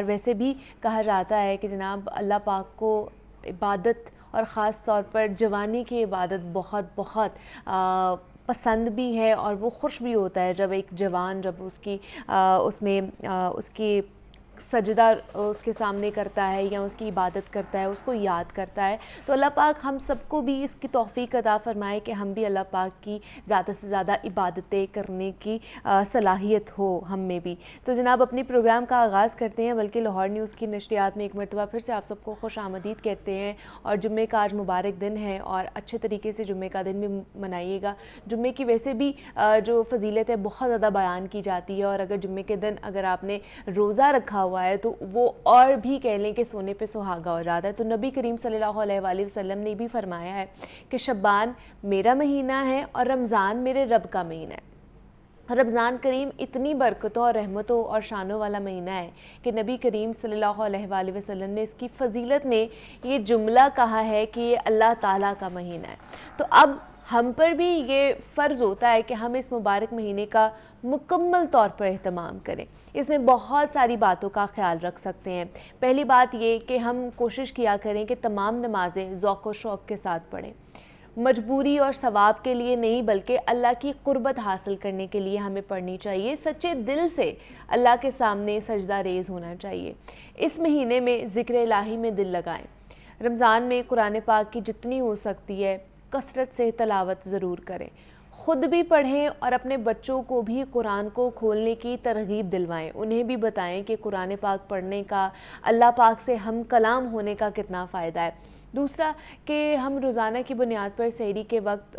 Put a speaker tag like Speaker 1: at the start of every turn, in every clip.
Speaker 1: ویسے بھی کہا جاتا ہے کہ جناب اللہ پاک کو عبادت اور خاص طور پر جوانی کی عبادت بہت بہت پسند بھی ہے، اور وہ خوش بھی ہوتا ہے جب ایک جوان جب اس کی سجدہ اس کے سامنے کرتا ہے یا اس کی عبادت کرتا ہے، اس کو یاد کرتا ہے۔ تو اللہ پاک ہم سب کو بھی اس کی توفیق عطا فرمائے کہ ہم بھی اللہ پاک کی زیادہ سے زیادہ عبادتیں کرنے کی صلاحیت ہو ہم میں بھی۔ تو جناب اپنی پروگرام کا آغاز کرتے ہیں، بلکہ لاہور نیوز کی نشریات میں ایک مرتبہ پھر سے آپ سب کو خوش آمدید کہتے ہیں، اور جمعے کا آج مبارک دن ہے، اور اچھے طریقے سے جمعے کا دن بھی منائیے گا۔ جمعے کی ویسے بھی جو فضیلت ہے بہت زیادہ بیان کی جاتی ہے، اور اگر جمعے کے دن اگر آپ نے روزہ رکھا ہوا ہے تو وہ اور بھی کہہ لیں کہ سونے پہ سہاگا ہو جاتا ہے۔ تو نبی کریم صلی اللہ علیہ وآلہ وسلم نے بھی فرمایا ہے کہ شعبان میرا مہینہ ہے اور رمضان میرے رب کا مہینہ ہے۔ رمضان کریم اتنی برکتوں اور رحمتوں اور شانوں والا مہینہ ہے کہ نبی کریم صلی اللہ علیہ وآلہ وسلم نے اس کی فضیلت میں یہ جملہ کہا ہے کہ یہ اللہ تعالیٰ کا مہینہ ہے۔ تو اب ہم پر بھی یہ فرض ہوتا ہے کہ ہم اس مبارک مہینے کا مکمل طور پر اہتمام کریں۔ اس میں بہت ساری باتوں کا خیال رکھ سکتے ہیں۔ پہلی بات یہ کہ ہم کوشش کیا کریں کہ تمام نمازیں ذوق و شوق کے ساتھ پڑھیں، مجبوری اور ثواب کے لیے نہیں بلکہ اللہ کی قربت حاصل کرنے کے لیے ہمیں پڑھنی چاہیے۔ سچے دل سے اللہ کے سامنے سجدہ ریز ہونا چاہیے۔ اس مہینے میں ذکر الہی میں دل لگائیں۔ رمضان میں قرآن پاک کی جتنی ہو سکتی ہے کثرت سے تلاوت ضرور کریں، خود بھی پڑھیں اور اپنے بچوں کو بھی قرآن کو کھولنے کی ترغیب دلوائیں، انہیں بھی بتائیں کہ قرآن پاک پڑھنے کا اللہ پاک سے ہم کلام ہونے کا کتنا فائدہ ہے۔ دوسرا کہ ہم روزانہ کی بنیاد پر سحری کے وقت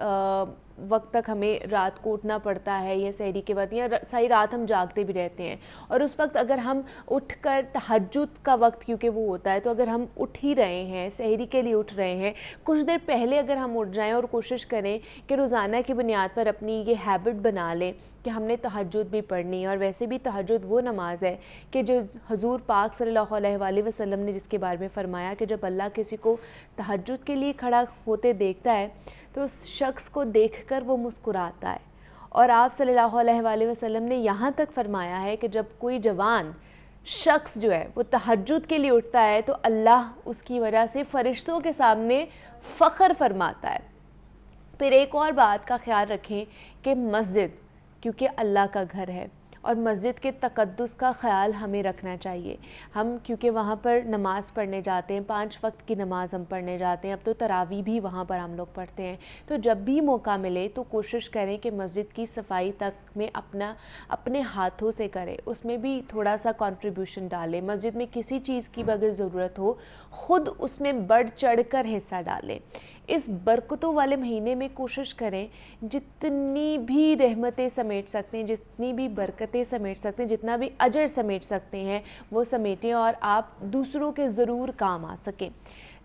Speaker 1: تک ہمیں رات کو اٹھنا پڑتا ہے، یا سحری کے وقت یا ساری رات ہم جاگتے بھی رہتے ہیں، اور اس وقت اگر ہم اٹھ کر تہجد کا وقت کیونکہ وہ ہوتا ہے، تو اگر ہم اٹھ ہی رہے ہیں، سحری کے لیے اٹھ رہے ہیں، کچھ دیر پہلے اگر ہم اٹھ جائیں اور کوشش کریں کہ روزانہ کی بنیاد پر اپنی یہ ہیبٹ بنا لیں کہ ہم نے تہجد بھی پڑھنی ہے۔ اور ویسے بھی تہجد وہ نماز ہے کہ جو حضور پاک صلی اللہ علیہ وآلہ وسلم نے جس کے بارے میں فرمایا کہ جب اللہ کسی کو تہجد کے لیے کھڑا ہوتے دیکھتا ہے تو اس شخص کو دیکھ کر وہ مسکراتا ہے، اور آپ صلی اللہ علیہ وآلہ وسلم نے یہاں تک فرمایا ہے کہ جب کوئی جوان شخص جو ہے وہ تہجد کے لیے اٹھتا ہے تو اللہ اس کی وجہ سے فرشتوں کے سامنے فخر فرماتا ہے۔ پھر ایک اور بات کا خیال رکھیں کہ مسجد کیونکہ اللہ کا گھر ہے، اور مسجد کے تقدس کا خیال ہمیں رکھنا چاہیے۔ ہم کیونکہ وہاں پر نماز پڑھنے جاتے ہیں، 5 وقت کی نماز ہم پڑھنے جاتے ہیں، اب تو تراویح بھی وہاں پر ہم لوگ پڑھتے ہیں، تو جب بھی موقع ملے تو کوشش کریں کہ مسجد کی صفائی تک میں اپنے ہاتھوں سے کریں، اس میں بھی تھوڑا سا کنٹریبیوشن ڈالیں۔ مسجد میں کسی چیز کی اگر ضرورت ہو خود اس میں بڑھ چڑھ کر حصہ ڈالیں۔ اس برکتوں والے مہینے میں کوشش کریں جتنی بھی رحمتیں سمیٹ سکتے ہیں، جتنی بھی برکتیں سمیٹ سکتے ہیں، جتنا بھی اجر سمیٹ سکتے ہیں وہ سمیٹیں، اور آپ دوسروں کے ضرور کام آ سکیں۔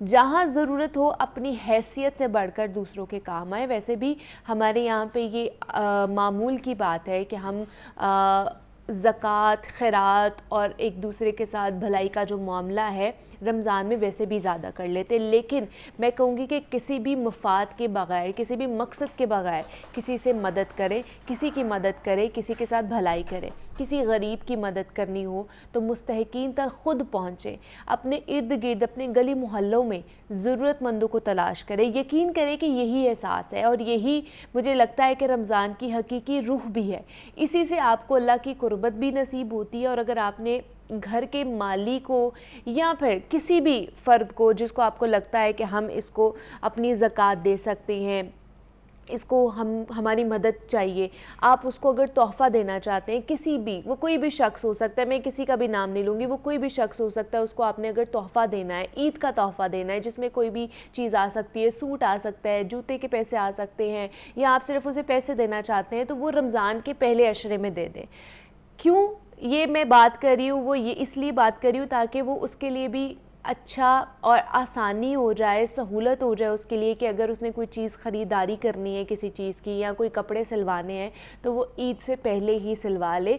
Speaker 1: جہاں ضرورت ہو اپنی حیثیت سے بڑھ کر دوسروں کے کام آئے۔ ویسے بھی ہمارے یہاں پہ یہ معمول کی بات ہے کہ ہم زکوٰۃ، خیرات اور ایک دوسرے کے ساتھ بھلائی کا جو معاملہ ہے رمضان میں ویسے بھی زیادہ کر لیتے، لیکن میں کہوں گی کہ کسی بھی مفاد کے بغیر، کسی بھی مقصد کے بغیر کسی سے مدد کریں، کسی کی مدد کریں، کسی کے ساتھ بھلائی کریں۔ کسی غریب کی مدد کرنی ہو تو مستحقین تک خود پہنچیں، اپنے ارد گرد اپنے گلی محلوں میں ضرورت مندوں کو تلاش کریں۔ یقین کریں کہ یہی احساس ہے، اور یہی مجھے لگتا ہے کہ رمضان کی حقیقی روح بھی ہے۔ اسی سے آپ کو اللہ کی قربت بھی نصیب ہوتی ہے، اور اگر آپ نے گھر کے مالی کو یا پھر کسی بھی فرد کو جس کو آپ کو لگتا ہے کہ ہم اس کو اپنی زکوٰۃ دے سکتے ہیں، اس کو ہماری مدد چاہیے، آپ اس کو اگر تحفہ دینا چاہتے ہیں، کسی بھی وہ کوئی بھی شخص ہو سکتا ہے، میں کسی کا بھی نام نہیں لوں گی، وہ کوئی بھی شخص ہو سکتا ہے، اس کو آپ نے اگر تحفہ دینا ہے، عید کا تحفہ دینا ہے جس میں کوئی بھی چیز آ سکتی ہے، سوٹ آ سکتا ہے، جوتے کے پیسے آ سکتے ہیں، یا آپ صرف اسے پیسے دینا چاہتے ہیں، تو وہ رمضان کے پہلے عشرے میں دے دیں۔ کیوں یہ میں بات کر رہی ہوں، وہ یہ اس لیے بات کر رہی ہوں تاکہ وہ اس کے لیے بھی اچھا اور آسانی ہو جائے, سہولت ہو جائے اس کے لیے کہ اگر اس نے کوئی چیز خریداری کرنی ہے کسی چیز کی یا کوئی کپڑے سلوانے ہیں تو وہ عید سے پہلے ہی سلوا لے.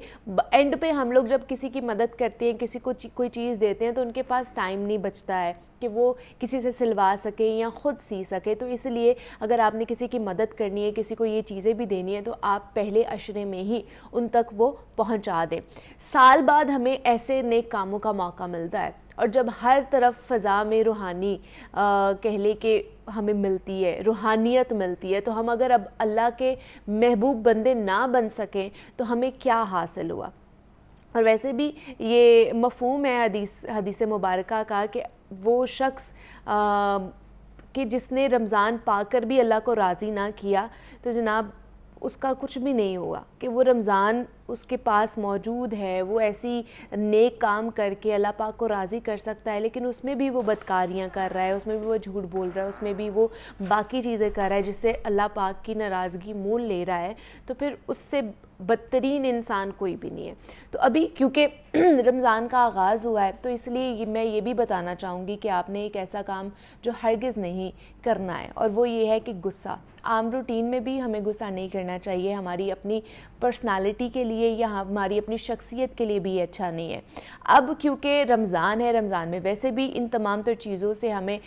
Speaker 1: اینڈ پہ ہم لوگ جب کسی کی مدد کرتے ہیں, کسی کو کوئی چیز دیتے ہیں تو ان کے پاس ٹائم نہیں بچتا ہے کہ وہ کسی سے سلوا سکے یا خود سی سکے. تو اس لیے اگر آپ نے کسی کی مدد کرنی ہے, کسی کو یہ چیزیں بھی دینی ہے, تو آپ پہلے عشرے میں ہی ان تک وہ پہنچا دیں. سال بعد ہمیں ایسے نیک کاموں کا موقع ملتا ہے, اور جب ہر طرف فضا میں روحانی کہہ لے کہ ہمیں ملتی ہے, روحانیت ملتی ہے, تو ہم اگر اب اللہ کے محبوب بندے نہ بن سکیں تو ہمیں کیا حاصل ہوا. اور ویسے بھی یہ مفہوم ہے حدیث مبارکہ کا کہ وہ شخص کہ جس نے رمضان پا کر بھی اللہ کو راضی نہ کیا تو جناب اس کا کچھ بھی نہیں ہوا, کہ وہ رمضان اس کے پاس موجود ہے, وہ ایسی نیک کام کر کے اللہ پاک کو راضی کر سکتا ہے, لیکن اس میں بھی وہ بدکاریاں کر رہا ہے, اس میں بھی وہ جھوٹ بول رہا ہے, اس میں بھی وہ باقی چیزیں کر رہا ہے جس سے اللہ پاک کی ناراضگی مول لے رہا ہے, تو پھر اس سے بدترین انسان کوئی بھی نہیں ہے. تو ابھی کیونکہ رمضان کا آغاز ہوا ہے تو اس لیے میں یہ بھی بتانا چاہوں گی کہ آپ نے ایک ایسا کام جو ہرگز نہیں کرنا ہے, اور وہ یہ ہے کہ غصہ. عام روٹین میں بھی ہمیں غصہ نہیں کرنا چاہیے, ہماری اپنی پرسنالٹی کے لیے یا ہماری اپنی شخصیت کے لیے بھی یہ اچھا نہیں ہے. اب کیونکہ رمضان ہے, رمضان میں ویسے بھی ان تمام تر چیزوں سے ہمیں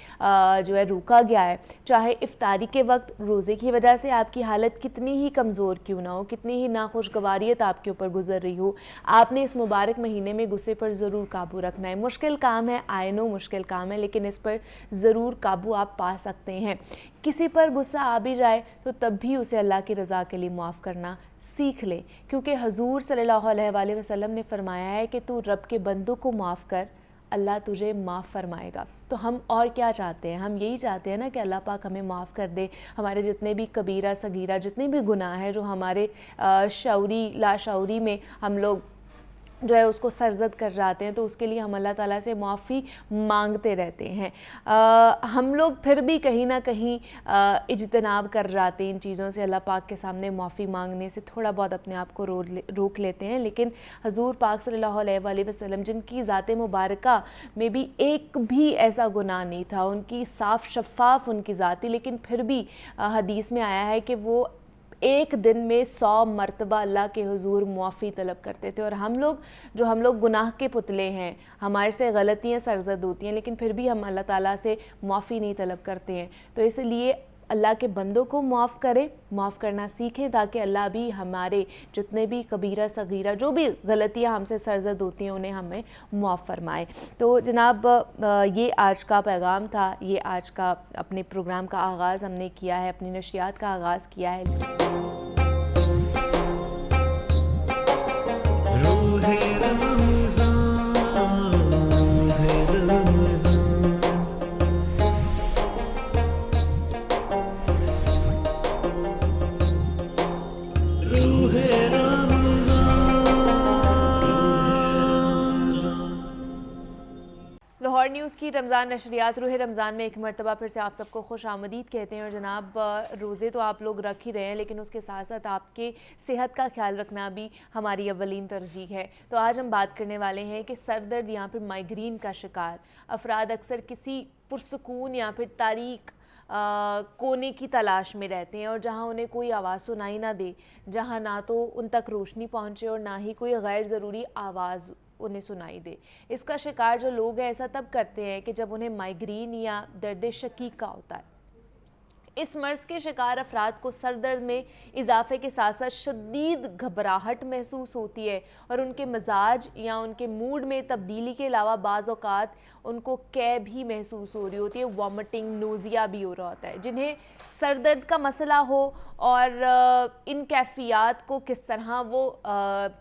Speaker 1: جو ہے روکا گیا ہے, چاہے افطاری کے وقت روزے کی وجہ سے آپ کی حالت کتنی ہی کمزور کیوں نہ ہو, کتنی ہی ناخوشگواریت آپ کے اوپر گزر رہی ہو, آپ نے اس مبارک مہینے میں غصے پر ضرور قابو رکھنا ہے. مشکل کام ہے, آئی نو مشکل کام ہے, لیکن اس پر ضرور قابو آپ پا سکتے ہیں. کسی پر غصہ آ بھی جائے تو تب بھی اسے اللہ کی رضا کے لیے معاف کرنا سیکھ لے, کیونکہ حضور صلی اللہ علیہ وآلہ وسلم نے فرمایا ہے کہ تو رب کے بندوں کو معاف کر, اللہ تجھے معاف فرمائے گا. تو ہم اور کیا چاہتے ہیں, ہم یہی چاہتے ہیں نا کہ اللہ پاک ہمیں معاف کر دے, ہمارے جتنے بھی کبیرہ صغیرہ جتنے بھی گناہ ہیں جو ہمارے شعوری لاشعوری میں ہم لوگ جو ہے اس کو سرزد کر جاتے ہیں, تو اس کے لیے ہم اللہ تعالیٰ سے معافی مانگتے رہتے ہیں. ہم لوگ پھر بھی کہیں نہ کہیں اجتناب کر جاتے ہیں ان چیزوں سے, اللہ پاک کے سامنے معافی مانگنے سے تھوڑا بہت اپنے آپ کو روک لیتے ہیں. لیکن حضور پاک صلی اللہ علیہ وآلہ وسلم جن کی ذات مبارکہ میں بھی ایک بھی ایسا گناہ نہیں تھا, ان کی صاف شفاف ان کی ذات تھی, لیکن پھر بھی حدیث میں آیا ہے کہ وہ ایک دن میں 100 مرتبہ اللہ کے حضور معافی طلب کرتے تھے. اور ہم لوگ گناہ کے پتلے ہیں, ہمارے سے غلطیاں سرزد ہوتی ہیں, لیکن پھر بھی ہم اللہ تعالیٰ سے معافی نہیں طلب کرتے ہیں. تو اس لیے اللہ کے بندوں کو معاف کریں, معاف کرنا سیکھیں, تاکہ اللہ بھی ہمارے جتنے بھی کبیرہ صغیرہ جو بھی غلطیاں ہم سے سرزد ہوتی ہیں انہیں ہمیں معاف فرمائے. تو جناب یہ آج کا پیغام تھا, یہ آج کا اپنے پروگرام کا آغاز ہم نے کیا ہے, اپنی نشریات کا آغاز کیا ہے. لاہور نیوز کی رمضان نشریات روح رمضان میں ایک مرتبہ پھر سے آپ سب کو خوش آمدید کہتے ہیں. اور جناب روزے تو آپ لوگ رکھ ہی رہے ہیں, لیکن اس کے ساتھ ساتھ آپ کے صحت کا خیال رکھنا بھی ہماری اولین ترجیح ہے. تو آج ہم بات کرنے والے ہیں کہ سر درد یا پھر مائیگرین کا شکار افراد اکثر کسی پرسکون یا پھر تاریک کونے کی تلاش میں رہتے ہیں, اور جہاں انہیں کوئی آواز سنائی نہ دے, جہاں نہ تو ان تک روشنی پہنچے اور نہ ہی کوئی غیر ضروری آواز انہیں سنائی دے. اس کا شکار جو لوگ ہیں ایسا تب کرتے ہیں کہ جب انہیں مائیگرین یا درد شقیق کا ہوتا ہے. اس مرض کے شکار افراد کو سر درد میں اضافے کے ساتھ ساتھ شدید گھبراہٹ محسوس ہوتی ہے, اور ان کے مزاج یا ان کے موڈ میں تبدیلی کے علاوہ بعض اوقات ان کو قے بھی محسوس ہو رہی ہوتی ہے, وامٹنگ, نوزیا بھی ہو رہا ہوتا ہے. جنہیں سر درد کا مسئلہ ہو اور ان کیفیات کو کس طرح وہ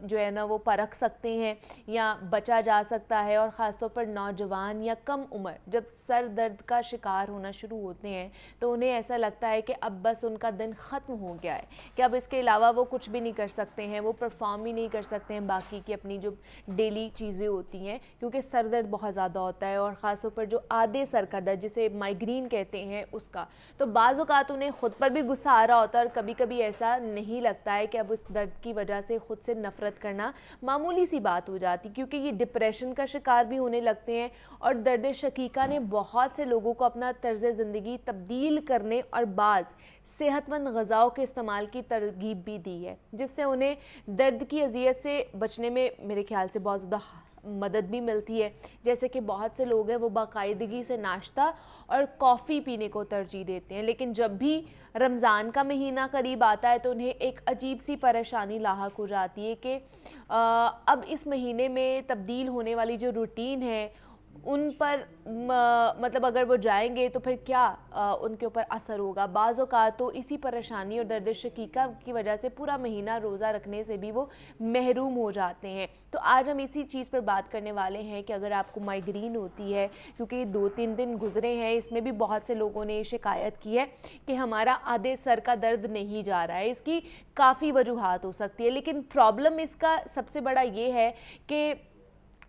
Speaker 1: جو ہے نا وہ پرکھ سکتے ہیں یا بچا جا سکتا ہے, اور خاص طور پر نوجوان یا کم عمر جب سر درد کا شکار ہونا شروع ہوتے ہیں تو انہیں ایسا لگتا ہے کہ اب بس ان کا دن ختم ہو گیا ہے, کہ اب اس کے علاوہ وہ کچھ بھی نہیں کر سکتے ہیں, وہ پرفارم بھی نہیں کر سکتے ہیں باقی کی اپنی جو ڈیلی چیزیں ہوتی ہیں, کیونکہ سر درد بہت زیادہ ہوتا ہے, اور خاص طور پر جو آدھے سر کا درد جسے مائگرین کہتے ہیں اس کا, تو بعض اوقات انہیں خود پر بھی غصہ آ رہا ہوتا ہے, اور کبھی کبھی ایسا نہیں لگتا ہے کہ اب اس درد کی وجہ سے خود سے نفرت کرنا معمولی سی بات ہو جاتی, کیونکہ یہ ڈپریشن کا شکار بھی ہونے لگتے ہیں. اور درد شقیقہ نے بہت سے لوگوں کو اپنا طرز زندگی تبدیل کرنے اور بعض صحت مند غذاؤں کے استعمال کی ترغیب بھی دی ہے, جس سے انہیں درد کی اذیت سے بچنے میں میرے خیال سے بہت زیادہ مدد بھی ملتی ہے. جیسے کہ بہت سے لوگ ہیں وہ باقاعدگی سے ناشتہ اور کافی پینے کو ترجیح دیتے ہیں, لیکن جب بھی رمضان کا مہینہ قریب آتا ہے تو انہیں ایک عجیب سی پریشانی لاحق ہو جاتی ہے کہ اب اس مہینے میں تبدیل ہونے والی جو روٹین ہے ان پر مطلب اگر وہ جائیں گے تو پھر کیا ان کے اوپر اثر ہوگا. بعض اوقات تو اسی پریشانی اور درد شقیقہ کی وجہ سے پورا مہینہ روزہ رکھنے سے بھی وہ محروم ہو جاتے ہیں. تو آج ہم اسی چیز پر بات کرنے والے ہیں کہ اگر آپ کو مائگرین ہوتی ہے, کیونکہ یہ 2-3 دن گزرے ہیں, اس میں بھی بہت سے لوگوں نے شکایت کی ہے کہ ہمارا آدھے سر کا درد نہیں جا رہا ہے. اس کی کافی وجوہات ہو سکتی ہے, لیکن پرابلم اس کا سب سے بڑا یہ ہے کہ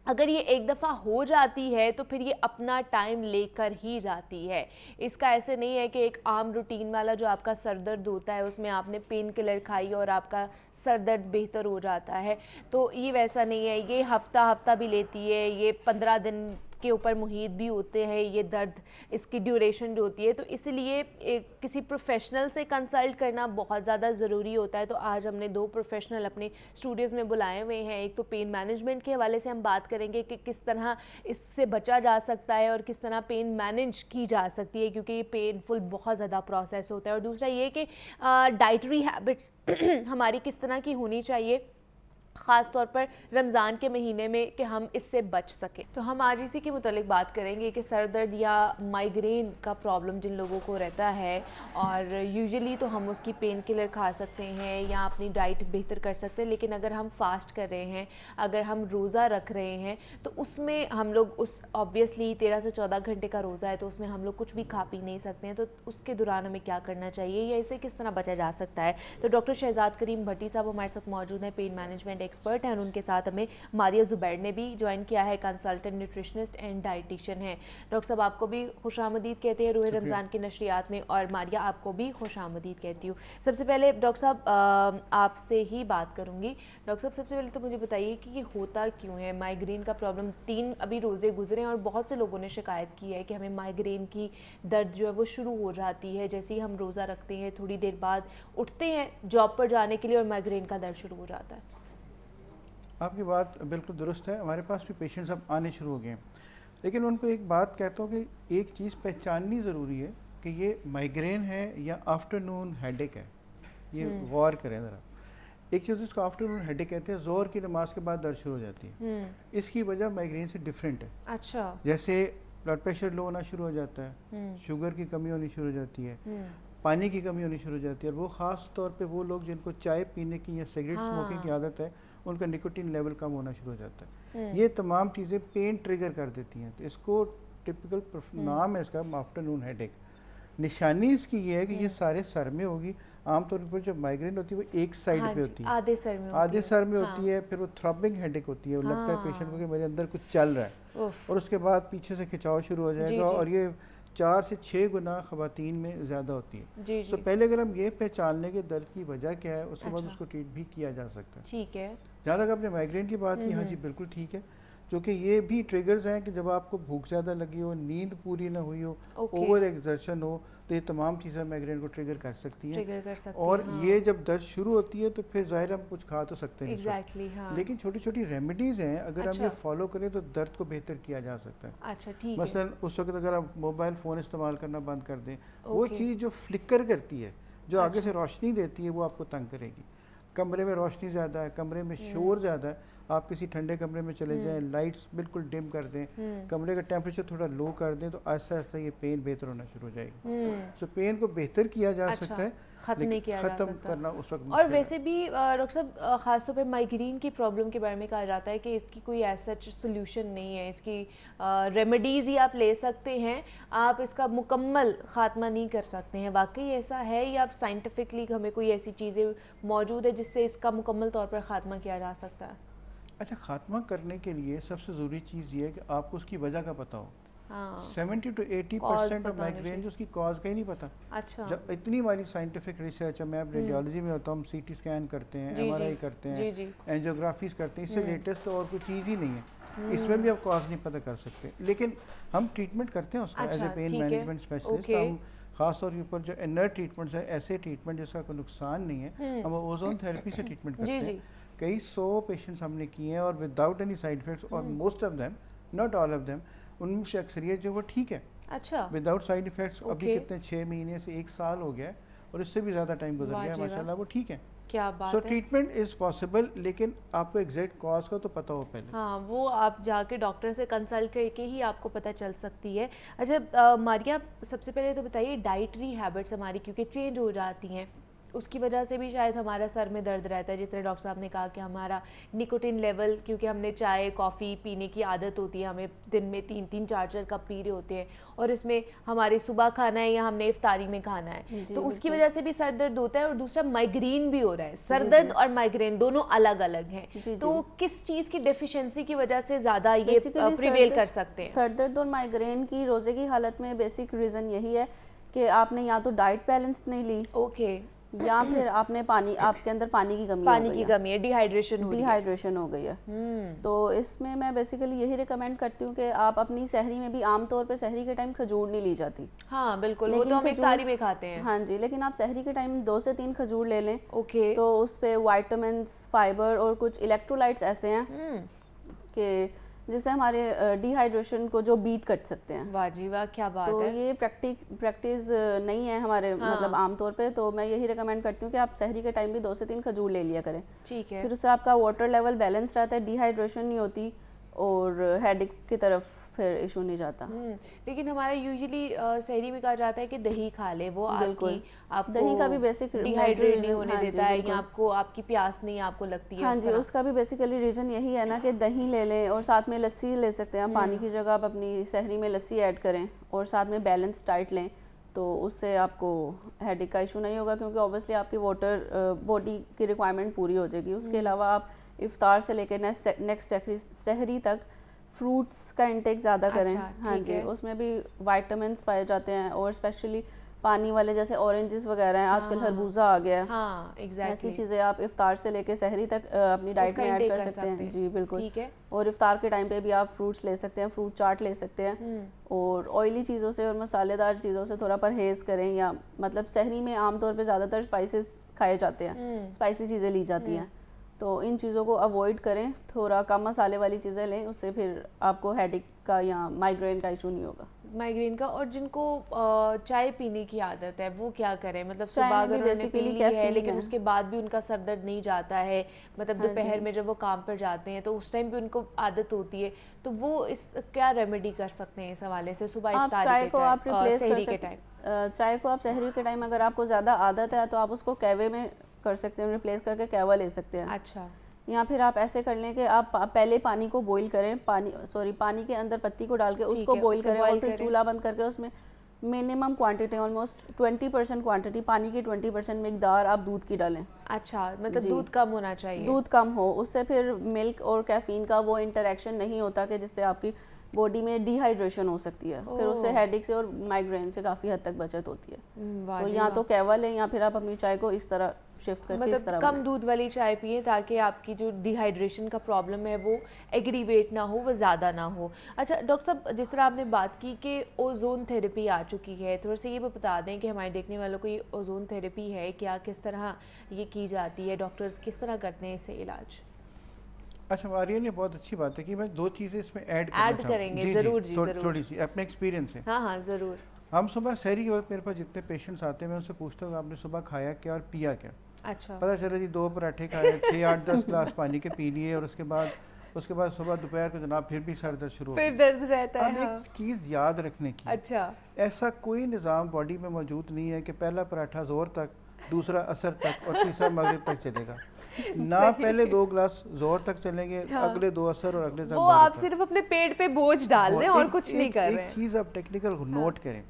Speaker 1: اگر یہ ایک دفعہ ہو جاتی ہے تو پھر یہ اپنا ٹائم لے کر ہی جاتی ہے. اس کا ایسے نہیں ہے کہ ایک عام روٹین والا جو آپ کا سر درد ہوتا ہے اس میں آپ نے پین کلر کھائی اور آپ کا سر درد بہتر ہو جاتا ہے, تو یہ ویسا نہیں ہے. یہ ہفتہ بھی لیتی ہے, یہ 15 دن کے اوپر محیط بھی ہوتے ہیں یہ درد, اس کی ڈیوریشن جو ہوتی ہے, تو اس لیے کسی پروفیشنل سے کنسلٹ کرنا بہت زیادہ ضروری ہوتا ہے. تو آج ہم نے 2 پروفیشنل اپنے اسٹوڈیوز میں بلائے ہوئے ہیں. ایک تو پین مینجمنٹ کے حوالے سے ہم بات کریں گے کہ کس طرح اس سے بچا جا سکتا ہے اور کس طرح پین مینج کی جا سکتی ہے, کیونکہ یہ پینفل بہت زیادہ پروسیس ہوتا ہے. اور دوسرا یہ کہ ڈائٹری ہیبٹس ہماری کس طرح کی ہونی چاہیے خاص طور پر رمضان کے مہینے میں کہ ہم اس سے بچ سکیں. تو ہم آج اسی کے متعلق بات کریں گے کہ سر درد یا مائگرین کا پرابلم جن لوگوں کو رہتا ہے, اور یوزلی تو ہم اس کی پین کلر کھا سکتے ہیں یا اپنی ڈائٹ بہتر کر سکتے ہیں, لیکن اگر ہم فاسٹ کر رہے ہیں, اگر ہم روزہ رکھ رہے ہیں, تو اس میں ہم لوگ اس آبویسلی 13 سے 14 گھنٹے کا روزہ ہے, تو اس میں ہم لوگ کچھ بھی کھا پی نہیں سکتے ہیں. تو اس کے دوران ہمیں کیا کرنا چاہیے یا اسے کس طرح بچا جا سکتا ہے. تو ڈاکٹر شہزاد کریم بھٹی صاحب ہمارے ساتھ موجود ہیں, پین مینجمنٹ ایکسپرٹ ہیں, اور ان کے ساتھ ہمیں ماریہ زبیر نے بھی جوائن کیا ہے, کنسلٹنٹ نیوٹریشنسٹ اینڈ ڈائٹیشین ہیں. ڈاکٹر صاحب آپ کو بھی خوش آمدید کہتے ہیں روح رمضان کی نشریات میں, اور ماریہ آپ کو بھی خوش آمدید کہتی ہوں. سب سے پہلے ڈاکٹر صاحب آپ سے ہی بات کروں گی. ڈاکٹر صاحب سب سے پہلے تو مجھے بتائیے کہ یہ ہوتا کیوں ہے مائگرین کا پرابلم. 3 ابھی روزے گزرے ہیں اور بہت سے لوگوں نے شکایت کی ہے کہ ہمیں مائگرین کی درد جو ہے وہ شروع ہو جاتی ہے جیسے ہی ہم روزہ رکھتے ہیں, تھوڑی دیر بعد اٹھتے ہیں جاب پر جانے کے لیے اور مائگرین کا درد شروع ہو جاتا ہے.
Speaker 2: آپ کی بات بالکل درست ہے. ہمارے پاس بھی پیشنٹس اب آنے شروع ہو گئے ہیں, لیکن ان کو ایک بات کہتا ہوں کہ ایک چیز پہچاننی ضروری ہے کہ یہ مائگرین ہے یا آفٹرنون ہیڈ ایک ہے. یہ غور کریں ذرا. ایک چیز اس کو آفٹرنون ہیڈ ایک کہتے ہیں, زہر کی نماز کے بعد درد شروع ہو جاتی ہے. اس کی وجہ مائگرین سے ڈفرینٹ ہے.
Speaker 1: اچھا,
Speaker 2: جیسے بلڈ پریشر لو ہونا شروع ہو جاتا ہے, شوگر کی کمی ہونی شروع ہو جاتی ہے, پانی کی کمی ہونی شروع ہو جاتی ہے, اور وہ خاص طور پہ وہ لوگ جن کو چائے پینے کی یا سگریٹ اسموکنگ کی عادت ہے ان کا نکوٹین لیول کم ہونا شروع ہو جاتا ہے. یہ تمام چیزیں پین ٹریگر کر دیتی ہیں. تو اس کو ٹپیکل نام ہے اس کا آفٹرنون ہیڈ ایک. نشانی اس کی یہ ہے کہ یہ سارے سر میں ہوگی. عام طور پر جب مائگرین ہوتی ہے وہ ایک سائڈ پہ ہوتی ہے, آدھے سر میں ہوتی ہے. پھر وہ تھربنگ ہیڈ ایک ہوتی ہے, لگتا ہے پیشنٹ کو کہ میرے اندر کچھ چل رہا ہے, اور اس کے بعد پیچھے سے کھچاؤ شروع ہو جائے گا, اور یہ 4 سے 6 گنا خواتین میں زیادہ ہوتی ہے. تو پہلے اگر ہم یہ پہچان لیں کہ درد کی وجہ کیا ہے, اس کے بعد اس کو ٹریٹ بھی کیا جا سکتا ہے.
Speaker 1: ٹھیک ہے.
Speaker 2: جہاں تک آپ نے مائگرین کی بات کی, ہاں جی بالکل ٹھیک ہے, کیونکہ یہ بھی ٹریگرز ہیں کہ جب آپ کو بھوک زیادہ لگی ہو, نیند پوری نہ ہوئی ہو, اوور ایگزرشن ہو, تو یہ تمام چیزیں مائگرین کو ٹریگر کر سکتی ہیں. اور یہ جب درد شروع ہوتی ہے تو پھر ظاہر ہم کچھ کھا تو سکتے ہیں, لیکن چھوٹی چھوٹی ریمیڈیز ہیں, اگر ہم یہ فالو کریں تو درد کو بہتر کیا جا سکتا ہے. مثلا اس وقت اگر آپ موبائل فون استعمال کرنا بند کر دیں, وہ چیز جو فلکر کرتی ہے, جو آگے سے روشنی دیتی ہے, وہ آپ کو تنگ کرے گی. کمرے میں روشنی زیادہ ہے, کمرے میں شور زیادہ ہے, آپ کسی ٹھنڈے کمرے میں چلے جائیں, لائٹس بالکل ڈم کر دیں, کمرے کا ٹیمپریچر تھوڑا لو کر دیں, تو آہستہ آہستہ یہ پین بہتر ہونا شروع ہو جائے گی. سو پین کو بہتر کیا جا سکتا ہے, ختم کرنا اس وقت.
Speaker 1: اور ویسے بھی ڈاکٹر صاحب خاص طور پہ مائگرین کی پرابلم کے بارے میں کہا جاتا ہے کہ اس کی کوئی ایسا سولوشن نہیں ہے, اس کی ریمیڈیز ہی آپ لے سکتے ہیں, آپ اس کا مکمل خاتمہ نہیں کر سکتے ہیں. واقعی ایسا ہے یا آپ سائنٹیفکلی ہمیں کوئی ایسی چیزیں موجود ہے جس سے اس کا مکمل طور پر خاتمہ کیا جا سکتا ہے؟
Speaker 2: اچھا, خاتمہ کرنے کے لیے سب سے ضروری چیز یہ ہے کہ آپ کو اس کی وجہ کا پتہ ہو. 70 to 80% آف مائگرین جو اس کی کاز کا ہی نہیں پتا.
Speaker 1: اچھا,
Speaker 2: جب اتنی ہماری سائنٹیفک ریسرچ ہے, میں اب ریڈیولوجی میں ہوتا ہوں, سی ٹی اسکین کرتے ہیں, ایم آر آئی کرتے ہیں, اینجیوگرافیز کرتے ہیں, اس سے لیٹسٹ اور کوئی چیز ہی نہیں ہے. اس میں بھی آپ کاز نہیں پتہ کر سکتے, لیکن ہم ٹریٹمنٹ کرتے ہیں اس کا as a pain management specialist. ہم خاص طور کے اوپر جو انر ٹریٹمنٹس ہیں, ایسے ٹریٹمنٹ جس کا کوئی نقصان نہیں ہے, ہم اوزون تھراپی سے ٹریٹمنٹ کرتے ہیں. کئی 100 پیشنٹس ہم نے کیے ہیں اور وداؤٹ اینی سائڈ افیکٹس, اور most of them, not all of them, ان میں سے اکثریت جو وہ ٹھیک ہے.
Speaker 1: اچھا,
Speaker 2: وداؤٹ سائڈ افیکٹس. ابھی کتنے 6 مہینے سے 1 سال ہو گیا اور اس سے بھی زیادہ ٹائم گزر گیا, ماشاءاللہ وہ ٹھیک ہے.
Speaker 1: کیا بات ہے.
Speaker 2: سو ٹریٹمنٹ از پاسبل, لیکن آپ کو ایگزیکٹ کاز کا تو پتہ ہو پہلے.
Speaker 1: ہاں, وہ آپ جا کے ڈاکٹر سے کنسلٹ کر کے ہی آپ کو پتہ چل سکتی ہے. اچھا ماریہ, سب سے پہلے تو بتائیے ڈائٹری ہیبٹس ہماری کیونکہ چینج ہو جاتی ہیں, اس کی وجہ سے بھی شاید ہمارا سر میں درد رہتا ہے. جس طرح ڈاکٹر صاحب نے کہا کہ ہمارا نکوٹین لیول, کیونکہ ہم نے چائے کافی پینے کی عادت ہوتی ہے, ہمیں دن میں 3-3 4-4 کپ پی رہے ہوتے ہیں, اور اس میں ہمارے صبح کھانا ہے یا ہم نے افطاری میں کھانا ہے, تو اس کی وجہ سے بھی سر درد ہوتا ہے. اور دوسرا مائگرین بھی ہو رہا ہے. سر درد اور مائگرین دونوں الگ الگ ہیں, تو کس چیز کی ڈیفیشنسی کی وجہ سے زیادہ یہ پریویل کر سکتے ہیں؟
Speaker 3: سر درد اور مائگرین کی روزے کی حالت میں بیسک ریزن یہی ہے کہ آپ نے یا تو ڈائٹ بیلنس نہیں لی,
Speaker 1: اوکے,
Speaker 3: یا پھر آپ نے پانی, آپ کے اندر پانی کی کمی
Speaker 1: ہے,
Speaker 3: ڈیہائیڈریشن ہو گئی ہے. تو اس میں میں بیسیکلی یہی ریکمینڈ کرتی ہوں کہ آپ اپنی سحری میں بھی, عام طور پہ سحری کے ٹائم کھجور نہیں لی جاتی.
Speaker 1: ہاں بالکل, وہ تو ہم افطاری میں کھاتے ہیں.
Speaker 3: ہاں جی, لیکن آپ سحری کے ٹائم 2 سے 3 کھجور لے لیں. اوکے, تو اس پہ وائٹامنس, فائبر اور کچھ الیکٹرولائٹس ایسے ہیں کہ جس سے ہمارے ڈی ہائیڈریشن کو جو بیٹ کر سکتے ہیں.
Speaker 1: واہ جی واہ, کیا بات ہے.
Speaker 3: تو یہ پریکٹس نہیں ہے ہمارے مطلب عام طور پہ, تو میں یہی ریکمینڈ کرتی ہوں کہ آپ سحری کے ٹائم بھی 2 سے 3 کھجور لے لیا کریں.
Speaker 1: ٹھیک ہے,
Speaker 3: پھر اس سے آپ کا واٹر لیول بیلنس رہتا ہے, ڈی ہائیڈریشن نہیں ہوتی, اور ہیڈ ایک کی طرف پھر ایشو نہیں جاتا.
Speaker 1: لیکن ہمارا یوزلی سحری میں کہا جاتا ہے کہ دہی کھا لے, وہ آپ
Speaker 3: دہی کا بھی بیسک
Speaker 1: ڈی ہائیڈریٹ نہیں ہونے دیتا ہے, یا آپ کو آپ کی پیاس نہیں آپ کو لگتی ہے.
Speaker 3: ہاں جی, اس کا بھی بیسیکلی ریزن یہی ہے نا کہ دہی لے لیں, اور ساتھ میں لسی لے سکتے ہیں. پانی کی جگہ آپ اپنی سحری میں لسی ایڈ کریں, اور ساتھ میں بیلنس ڈائٹ لیں, تو اس سے آپ کو ہیڈ ایک کا ایشو نہیں ہوگا, کیونکہ اوبیسلی آپ کی واٹر باڈی کی ریکوائرمنٹ پوری ہو جائے گی. اس کے علاوہ آپ افطار سے لے کے نیکسٹ سحری تک فروٹس کا انٹیک زیادہ کریں. ہاں جی, اس میں بھی وائٹامنس پائے جاتے ہیں, اور اسپیشلی پانی والے جیسے اورنجز وغیرہ ہیں, آج کل خربوزہ آ گیا ہے, ایسی چیزیں آپ افطار سے لے کے سحری تک اپنی ڈائٹ میں ایڈ کر سکتے ہیں. جی بالکل, اور افطار کے ٹائم پہ بھی آپ فروٹس لے سکتے ہیں, فروٹ چاٹ لے سکتے ہیں, اور آئلی چیزوں سے اور مسالے دار چیزوں سے تھوڑا پرہیز کریں. یا مطلب سحری میں عام طور پہ زیادہ تر اسپائسز کھائے جاتے ہیں, اسپائسی چیزیں لی جاتی ہیں, تو ان چیزوں کو اوائڈ کریں, تھوڑا کم مسالے والی چیزیں لیں, اس سے پھر آپ کو ہیڈ ایک کا یا مائگرین کا ایشو نہیں ہوگا.
Speaker 1: مائگرین کا. اور جن کو چائے پینے کی عادت ہے وہ کیا کریں؟ مطلب صبح اگر انہوں نے پی لی ہے لیکن اس کے بعد بھی ان کا سر درد نہیں جاتا ہے, مطلب دوپہر میں جب وہ کام پر جاتے ہیں تو اس ٹائم بھی ان کو عادت ہوتی ہے, تو وہ اس کیا ریمیڈی کر سکتے ہیں اس حوالے سے صبح افطاری کے ٹائم, سحری کے ٹائم؟
Speaker 3: چائے کو آپ سحری کے ٹائم اگر آپ کو زیادہ عادت ہے تو آپ اس کو کہوے میں کر سکتے ہیں, ریپلیس کر کے کہوا لے سکتے ہیں.
Speaker 1: اچھا,
Speaker 3: یا پھر آپ ایسے کر لیں کہ آپ پہلے پانی کو بوائل کریں, پانی کے اندر پتی کو ڈال کے اس کو بوائل کریں, اور پھر چولہا بند کر کے اس میں منیمم کوانٹٹی, آلموسٹ 20% کوانٹٹی, پانی کی 20% مقدار آپ دودھ کی ڈالیں.
Speaker 1: اچھا, مطلب دودھ کم ہونا چاہیے,
Speaker 3: دودھ کم ہو, اس سے پھر ملک اور کیفین کا وہ انٹریکشن نہیں ہوتا کہ جس سے آپ کی باڈی میں ڈی ہائیڈریشن ہو سکتی ہے, پھر اس سے ہیڈ ایک سے اور مائگرین سے کافی حد تک بچت ہوتی ہے. تو یا تو کہوا لیں یا پھر آپ اپنی چائے کو اس طرح شفٹ کر کے اس طرح
Speaker 1: کم دودھ والی چائے پئیں تاکہ آپ کی جو ڈی ہائیڈریشن کا پرابلم ہے وہ ایگریویٹ نہ ہو, وہ زیادہ نہ ہو. اچھا ڈاکٹر صاحب, جس طرح آپ نے بات کی کہ اوزون تھراپی آ چکی ہے, تھوڑا سا یہ بھی بتا دیں کہ ہمارے دیکھنے والوں کو یہ اوزون تھراپی ہے کیا, کس طرح یہ کی جاتی ہے, ڈاکٹرز کس طرح کرتے ہیں اسے علاج؟
Speaker 2: اچھا ماریہ نے بہت اچھی بات ہے کہ میں 2 چیزیں اس میں ایڈ
Speaker 1: کریں گے. ضرور جی,
Speaker 2: تھوڑی سی اپنے ایکسپیرینس سے.
Speaker 1: ہاں ضرور.
Speaker 2: ہم صبح سحری کے وقت میرے پاس جتنے پیشنٹس آتے ہیں میں ان سے پوچھتا ہوں کہ آپ نے صبح کھایا کیا اور پیا کیا.
Speaker 1: اچھا
Speaker 2: پتہ چلا جی 2 پراٹھے کھائے, 6-8-10 گلاس پانی کے پی لیے, اور اس کے بعد صبح دوپہر کو جناب پھر بھی سر درد شروع ہو
Speaker 1: پھر
Speaker 2: گیا.
Speaker 1: درد رہتا ہے.
Speaker 2: اب ایک چیز یاد رکھنے کی,
Speaker 1: اچھا
Speaker 2: ایسا کوئی نظام باڈی میں موجود نہیں ہے کہ پہلا پراٹھا زور تک, دوسرا عصر تک اور تیسرا مغرب تک چلے گا. نہ پہلے 2 گلاس زور تک چلیں گے, اگلے 2 عصر اور اگلے 2
Speaker 1: وہ آپ صرف اپنے پیٹ پہ بوجھ ڈال رہے ہیں اور کچھ نہیں کر رہے ہیں.
Speaker 2: ایک چیز آپ ٹیکنیکل نوٹ کریں,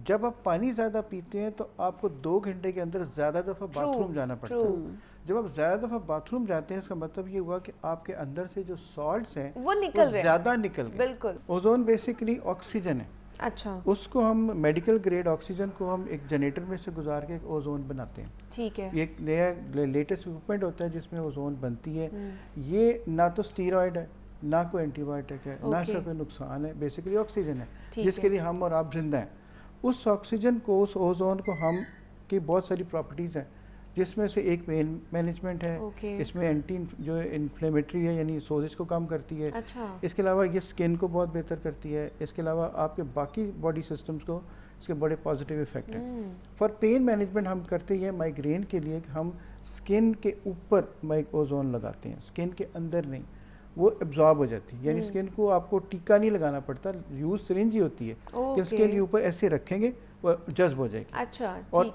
Speaker 2: جب آپ پانی زیادہ پیتے ہیں تو آپ کو 2 گھنٹے کے اندر زیادہ دفعہ باتھ روم جانا پڑتا ہے. جب آپ زیادہ دفعہ باتھ روم جاتے ہیں اس کا مطلب یہ ہوا کہ آپ کے اندر سے جو سالٹس ہیں
Speaker 1: وہ
Speaker 2: زیادہ نکل گئے.
Speaker 1: بالکل.
Speaker 2: اوزون بیسیکلی آکسیجن ہے.
Speaker 1: اچھا
Speaker 2: اس کو ہم میڈیکل گریڈ آکسیجن کو ہم ایک جنریٹر میں سے گزار کے ایک اوزون بناتے ہیں.
Speaker 1: ٹھیک ہے.
Speaker 2: یہ ایک نیا لیٹسٹ اکوپمنٹ ہوتا ہے جس میں اوزون بنتی ہے. یہ نہ تو اسٹیرائڈ ہے, نہ کوئی اینٹی بایوٹک ہے, نہ اس کا کوئی نقصان ہے, بیسیکلی آکسیجن ہے جس کے لیے ہم اور آپ زندہ ہیں. اس آکسیجن کو, اس اوزون کو ہم کی بہت ساری پراپرٹیز ہیں جس میں سے ایک پین مینجمنٹ ہے, اس میں اینٹی جو انفلیمیٹری ہے یعنی سوزش کو کم کرتی ہے. اس کے علاوہ یہ اسکن کو بہت بہتر کرتی ہے. اس کے علاوہ آپ کے باقی باڈی سسٹمز کو اس کے بڑے پازیٹیو افیکٹ ہیں. فار پین مینجمنٹ ہم کرتے ہیں مائیگرین کے لیے کہ ہم اسکن کے اوپر اوزون لگاتے ہیں, اسکن کے اندر نہیں. وہ ایبزارب ہو جاتی ہے, یعنی اسکن کو آپ کو ٹیکا نہیں لگانا پڑتا, یوز سرنج ہی ہوتی ہے کہ اسکن کے اوپر ایسے رکھیں گے وہ جذب ہو جائے گی.
Speaker 1: اچھا
Speaker 2: اور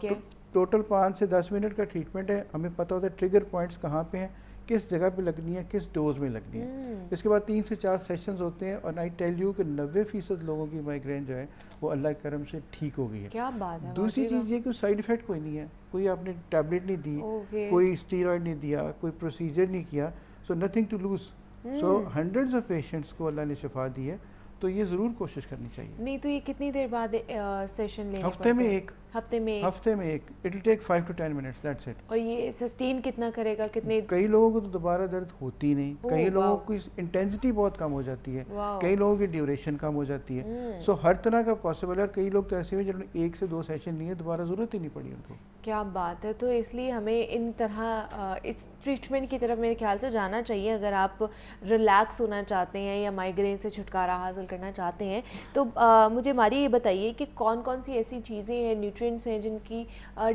Speaker 2: ٹوٹل 5 سے 10 منٹ کا ٹریٹمنٹ ہے. ہمیں پتہ ہوتا ہے ٹریگر پوائنٹس کہاں پہ ہیں, کس جگہ پہ لگنی ہے, کس ڈوز میں لگنی ہے. اس کے بعد 3 سے 4 سیشنز ہوتے ہیں, اور آئی ٹیل یو کہ 90% لوگوں کی مائیگرین جو ہے وہ اللہ کے کرم سے ٹھیک ہو گئی ہے.
Speaker 1: کیا بات ہے.
Speaker 2: دوسری چیز یہ کہ سائیڈ افیکٹ کوئی نہیں ہے, کوئی آپ نے ٹیبلٹ نہیں دی, کوئی اسٹیرائڈ نہیں دیا, کوئی پروسیجر نہیں کیا, so nothing to lose. So hundreds of patients کو اللہ نے شفا دی ہے, تو یہ ضرور کوشش کرنی چاہیے.
Speaker 1: نہیں تو یہ کتنی دیر بعد سیشن لینا پڑتا ہے؟
Speaker 2: ہفتے میں ایک it will take 5 to 10 minutes, that's it.
Speaker 1: اور یہ سسٹین کتنا کرے گا؟ کتنے
Speaker 2: کئی لوگوں کو تو دوبارہ درد ہوتی نہیں, کئی لوگوں کی انٹینسٹی بہت کم ہو جاتی ہے, کئی لوگوں کی ڈیوریشن کم ہو جاتی ہے. سو ہر طرح کا پاسبل ہے, اور کئی لوگ تو ایسے ہوئے جنہوں نے 1 سے 2 سیشن لیے, دوبارہ ضرورت ہی نہیں پڑی ان کو.
Speaker 1: کیا بات ہے. تو اس لیے ہمیں ان طرح اس ٹریٹمنٹ کی طرف میرے خیال سے جانا چاہیے. اگر آپ ریلیکس ہونا چاہتے ہیں یا مائیگرین سے چھٹکارا حاصل کرنا چاہتے ہیں تو مجھے ہماری یہ بتائیے کہ کون کون سی ایسی چیزیں ہیں, نیوٹرینٹس ہیں جن کی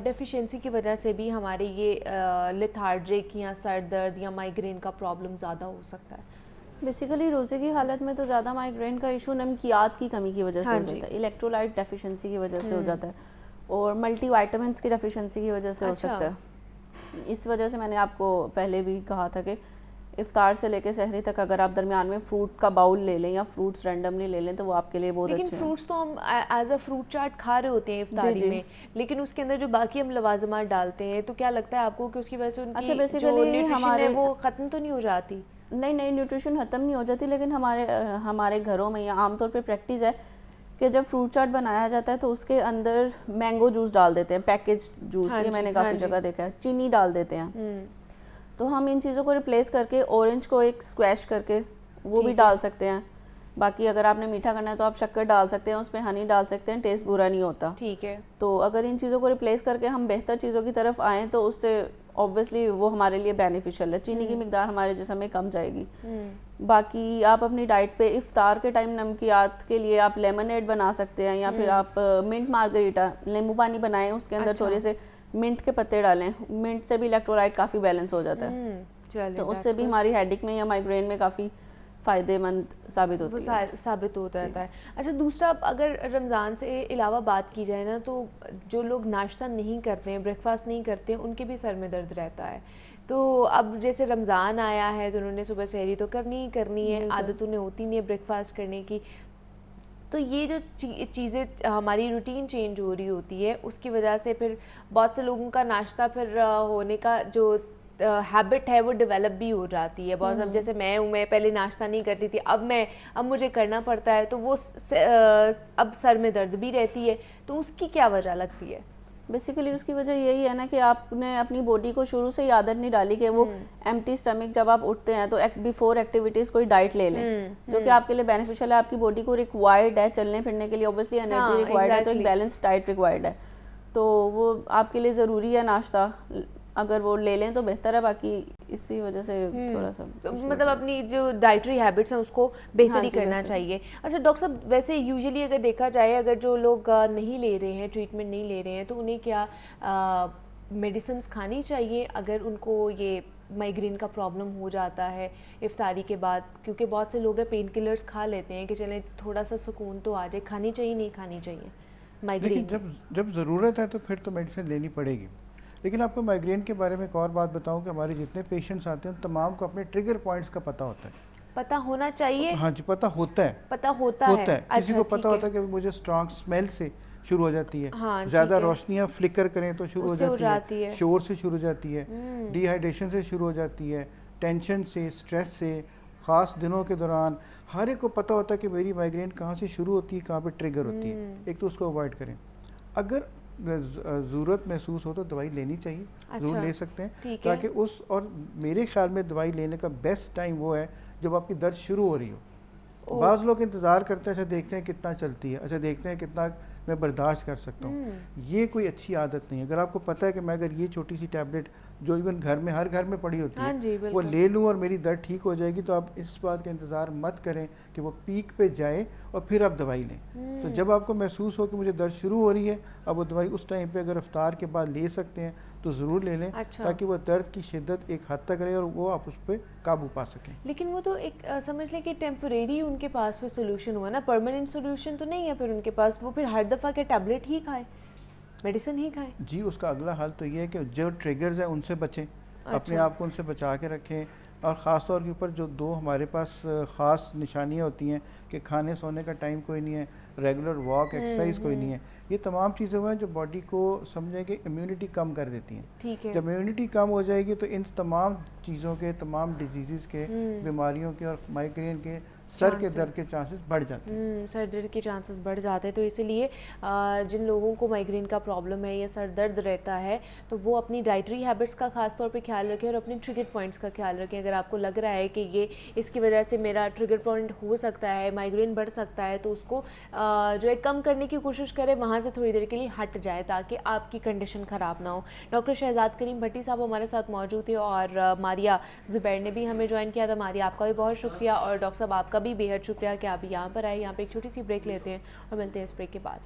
Speaker 1: ڈیفیشنسی کی وجہ سے بھی ہمارے یہ لیتھارجک یا سر درد یا مائیگرین کا پرابلم زیادہ ہو سکتا ہے؟
Speaker 3: بیسیکلی روزے کی حالت میں تو زیادہ مائیگرین کا ایشو نمکیات کی کمی کی وجہ سے ہو جاتا ہے, الیکٹرولائٹ ڈیفیشنسی کی وجہ سے ہو جاتا ہے, اور ملٹی وائٹامنس کی ڈیفیشنسی کی وجہ سے ہو سکتا ہے. اس وجہ سے میں نے آپ کو پہلے بھی کہا تھا کہ افطار سے لے کے سحری تک اگر آپ درمیان میں فروٹ کا باؤل لے لیں یا فروٹس رینڈملی لے لیں تو وہ آپ کے لیے بہت اچھے ہیں.
Speaker 1: لیکن فروٹس تو ہم ایز اے فروٹ چاٹ کھا رہے ہوتے ہیں افطاری میں, لیکن اس کے اندر جو باقی ہم لوازمات ڈالتے ہیں تو کیا لگتا ہے آپ کو کہ اس کی وجہ سے ان کی جو نیوٹریشن ہے وہ ختم تو نہیں ہو جاتی؟
Speaker 3: نہیں, نیوٹریشن ختم نہیں ہو جاتی, لیکن ہمارے گھروں میں یا عام طور پہ پریکٹس ہے کہ جب فروٹ چاٹ بنایا جاتا ہے تو اس کے اندر مینگو جوس ڈال دیتے ہیں, پیکج جوس, یہ میں نے کافی جگہ دیکھا ہے, چینی ڈال دیتے ہیں. تو ہم ان چیزوں کو ریپلیس کر کے اورنج کو ایک اسکویش کر کے وہ بھی ڈال سکتے ہیں. باقی اگر آپ نے میٹھا کرنا ہے تو آپ شکر ڈال سکتے ہیں, اس پہ ہنی ڈال سکتے ہیں, ٹیسٹ برا نہیں ہوتا.
Speaker 1: ٹھیک ہے.
Speaker 3: تو اگر ان چیزوں کو ریپلیس کر کے ہم بہتر چیزوں کی طرف آئیں تو اس سے obviously وہ ہمارے لیے بینیفیشل ہے. چینی کی مقدار ہمارے جسم میں کم جائے گی. باقی آپ اپنی ڈائٹ پہ افطار کے ٹائم نمکیات کے لیے آپ لیمنیڈ بنا سکتے ہیں, یا پھر آپ منٹ مارگریٹا, لیمو پانی بنائیں, اس کے اندر تھوڑے سے منٹ کے پتے ڈالیں. منٹ سے بھی الیکٹرولائٹ کافی بیلنس ہو جاتا ہے, تو اس سے بھی ہماری ہیڈیک میں یا مائیگرین میں کافی فائدے مند
Speaker 1: ثابت ہوتا رہتا ہے. اچھا, دوسرا اگر رمضان سے علاوہ بات کی جائے نا تو جو لوگ ناشتہ نہیں کرتے ہیں, بریک فاسٹ نہیں کرتے ہیں, ان کے بھی سر میں درد رہتا ہے. تو اب جیسے رمضان آیا ہے تو انہوں نے صبح سحری تو کرنی ہی کرنی ہے, عادت انہیں ہوتی نہیں ہے بریک فاسٹ کرنے کی, تو یہ جو چیزیں ہماری روٹین چینج ہو رہی ہوتی ہے اس کی وجہ سے پھر بہت سے لوگوں کا ناشتہ پھر ہونے کا جو ہیبٹ ہے وہ ڈیولپ بھی ہو جاتی ہے بہت. اب جیسے میں پہلے ناشتہ نہیں کرتی تھی, اب مجھے کرنا پڑتا ہے, تو وہ اب سر میں درد بھی رہتی ہے. تو اس کی کیا وجہ لگتی ہے؟
Speaker 3: بیسیکلی اس کی وجہ یہی ہے نا کہ آپ نے اپنی باڈی کو شروع سے ہی عادت نہیں ڈالی کہ وہ ایمٹی اسٹمک جب آپ اٹھتے ہیں تو بیفور ایکٹیویٹیز کوئی ڈائٹ لے لیں جو کہ آپ کے لیے بینیفیشل ہے. آپ کی باڈی کو ریکوائرڈ ہے چلنے پھرنے کے لیے, اوبیسلی انرجی ریکوائرڈ ہے, تو ایک بیلنس ڈائٹ ریکوائرڈ ہے, تو وہ آپ کے لیے ضروری ہے ناشتہ. اگر وہ لے لیں تو بہتر ہے. باقی اسی وجہ سے تھوڑا سا
Speaker 1: مطلب اپنی جو ڈائٹری ہیبٹس ہیں اس کو بہتر ہی کرنا چاہیے. اچھا ڈاکٹر صاحب, ویسے یوزلی اگر دیکھا جائے اگر جو لوگ نہیں لے رہے ہیں, ٹریٹمنٹ نہیں لے رہے ہیں, تو انہیں کیا میڈیسنس کھانی چاہیے اگر ان کو یہ مائگرین کا پرابلم ہو جاتا ہے افطاری کے بعد؟ کیونکہ بہت سے لوگ ہیں پین کلرز کھا لیتے ہیں کہ چلیں تھوڑا سا سکون تو آ جائے. کھانی چاہیے نہیں کھانی چاہیے مائگرین؟
Speaker 2: جب ضرورت ہے تو پھر تو میڈیسن لینی پڑے گی. لیکن آپ کو مائگرین کے بارے میں ایک اور بات بتاؤں کہ ہمارے جتنے پیشنٹس آتے ہیں تمام کو اپنے ٹریگر پوائنٹس کا پتہ ہوتا ہے.
Speaker 1: پتہ ہونا چاہیے.
Speaker 2: ہاں جی پتہ ہوتا ہے.
Speaker 1: پتہ ہوتا ہے.
Speaker 2: کسی کو پتہ ہوتا ہے کہ مجھے اسٹرانگ اسمیل سے شروع ہو جاتی ہے, زیادہ روشنیاں فلکر کریں تو شروع ہو جاتی ہے, شور سے شروع ہو جاتی ہے, ڈی ہائیڈریشن سے شروع ہو جاتی ہے, ٹینشن سے, اسٹریس سے, خاص دنوں کے دوران. ہر ایک کو پتہ ہوتا ہے کہ میری مائگرین کہاں سے شروع ہوتی ہے, کہاں پہ ٹریگر ہوتی ہے. ایک تو اس کو اوائڈ کریں. اگر ضرورت محسوس ہو تو دوائی لینی چاہیے, ضرور لے سکتے ہیں, تاکہ اس, اور میرے خیال میں دوائی لینے کا بیسٹ ٹائم وہ ہے جب آپ کی درد شروع ہو رہی ہو. بعض لوگ انتظار کرتے ہیں, اچھا دیکھتے ہیں کتنا چلتی ہے, اچھا دیکھتے ہیں کتنا میں برداشت کر سکتا ہوں. یہ کوئی اچھی عادت نہیں ہے. اگر آپ کو پتہ ہے کہ میں اگر یہ چھوٹی سی ٹیبلٹ جو ایون گھر میں ہر گھر میں پڑی ہوتی ہے وہ لے لوں اور میری درد ٹھیک ہو جائے گی, تو آپ اس بات کا انتظار مت کریں کہ وہ پیک پہ جائے اور پھر آپ دوائی لیں. تو جب آپ کو محسوس ہو کہ مجھے درد شروع ہو رہی ہے, اب وہ دوائی اس ٹائم پہ اگر افطار کے بعد لے سکتے ہیں تو ضرور لے لیں, تاکہ وہ درد کی شدت ایک حد تک رہے اور وہ آپ اس پہ قابو پا سکیں.
Speaker 1: لیکن وہ تو ایک سمجھ لیں کہ ٹیمپریری ان کے پاس پہ سولوشن ہوا نا, پرماننٹ سولوشن تو نہیں ہے پھر ان کے پاس. وہ پھر ہر دفعہ کے ٹیبلٹ ہی کھائیں, میڈیسن ہی کھائیں.
Speaker 2: جی اس کا اگلا حل تو یہ ہے کہ جو ٹریگرز ہیں ان سے بچیں, اپنے آپ کو ان سے بچا کے رکھیں. اور خاص طور کے اوپر جو دو ہمارے پاس خاص نشانیاں ہوتی ہیں کہ کھانے سونے کا ٹائم کوئی نہیں ہے, ریگولر واک ایکسرسائز کوئی نہیں ہے, یہ تمام چیزیں ہیں جو باڈی کو سمجھیں کہ امیونٹی کم کر دیتی ہیں. جب امیونٹی کم ہو جائے گی تو ان تمام چیزوں کے, تمام ڈیزیزز کے, بیماریوں کے اور مائگرین کے, سر کے درد کے چانسز بڑھ جاتے ہیں.
Speaker 1: سر درد کے چانسز بڑھ جاتے ہیں. تو اسی لیے جن لوگوں کو مائگرین کا پرابلم ہے یا سر درد رہتا ہے تو وہ اپنی ڈائٹری ہیبٹس کا خاص طور پہ خیال رکھیں اور اپنے ٹریگر پوائنٹس کا خیال رکھیں. اگر آپ کو لگ رہا ہے کہ یہ اس کی وجہ سے میرا ٹریگر پوائنٹ ہو سکتا ہے, مائگرین بڑھ سکتا ہے, تو اس کو جو ہے کم کرنے کی کوشش کریں, وہاں سے تھوڑی دیر کے لیے ہٹ جائے تاکہ آپ کی کنڈیشن خراب نہ ہو. ڈاکٹر شہزاد کریم بھٹی صاحب ہمارے ساتھ موجود تھے اور ماریہ زبیر نے بھی ہمیں جوائن کیا تھا. ماریہ آپ کا بھی بہت شکریہ, اور ڈاکٹر صاحب آپ کا بھی بے حد شکریہ کہ آپ یہاں پر آئے. یہاں پہ ایک چھوٹی سی بریک لیتے ہیں اور ملتے ہیں اس بریک کے بعد.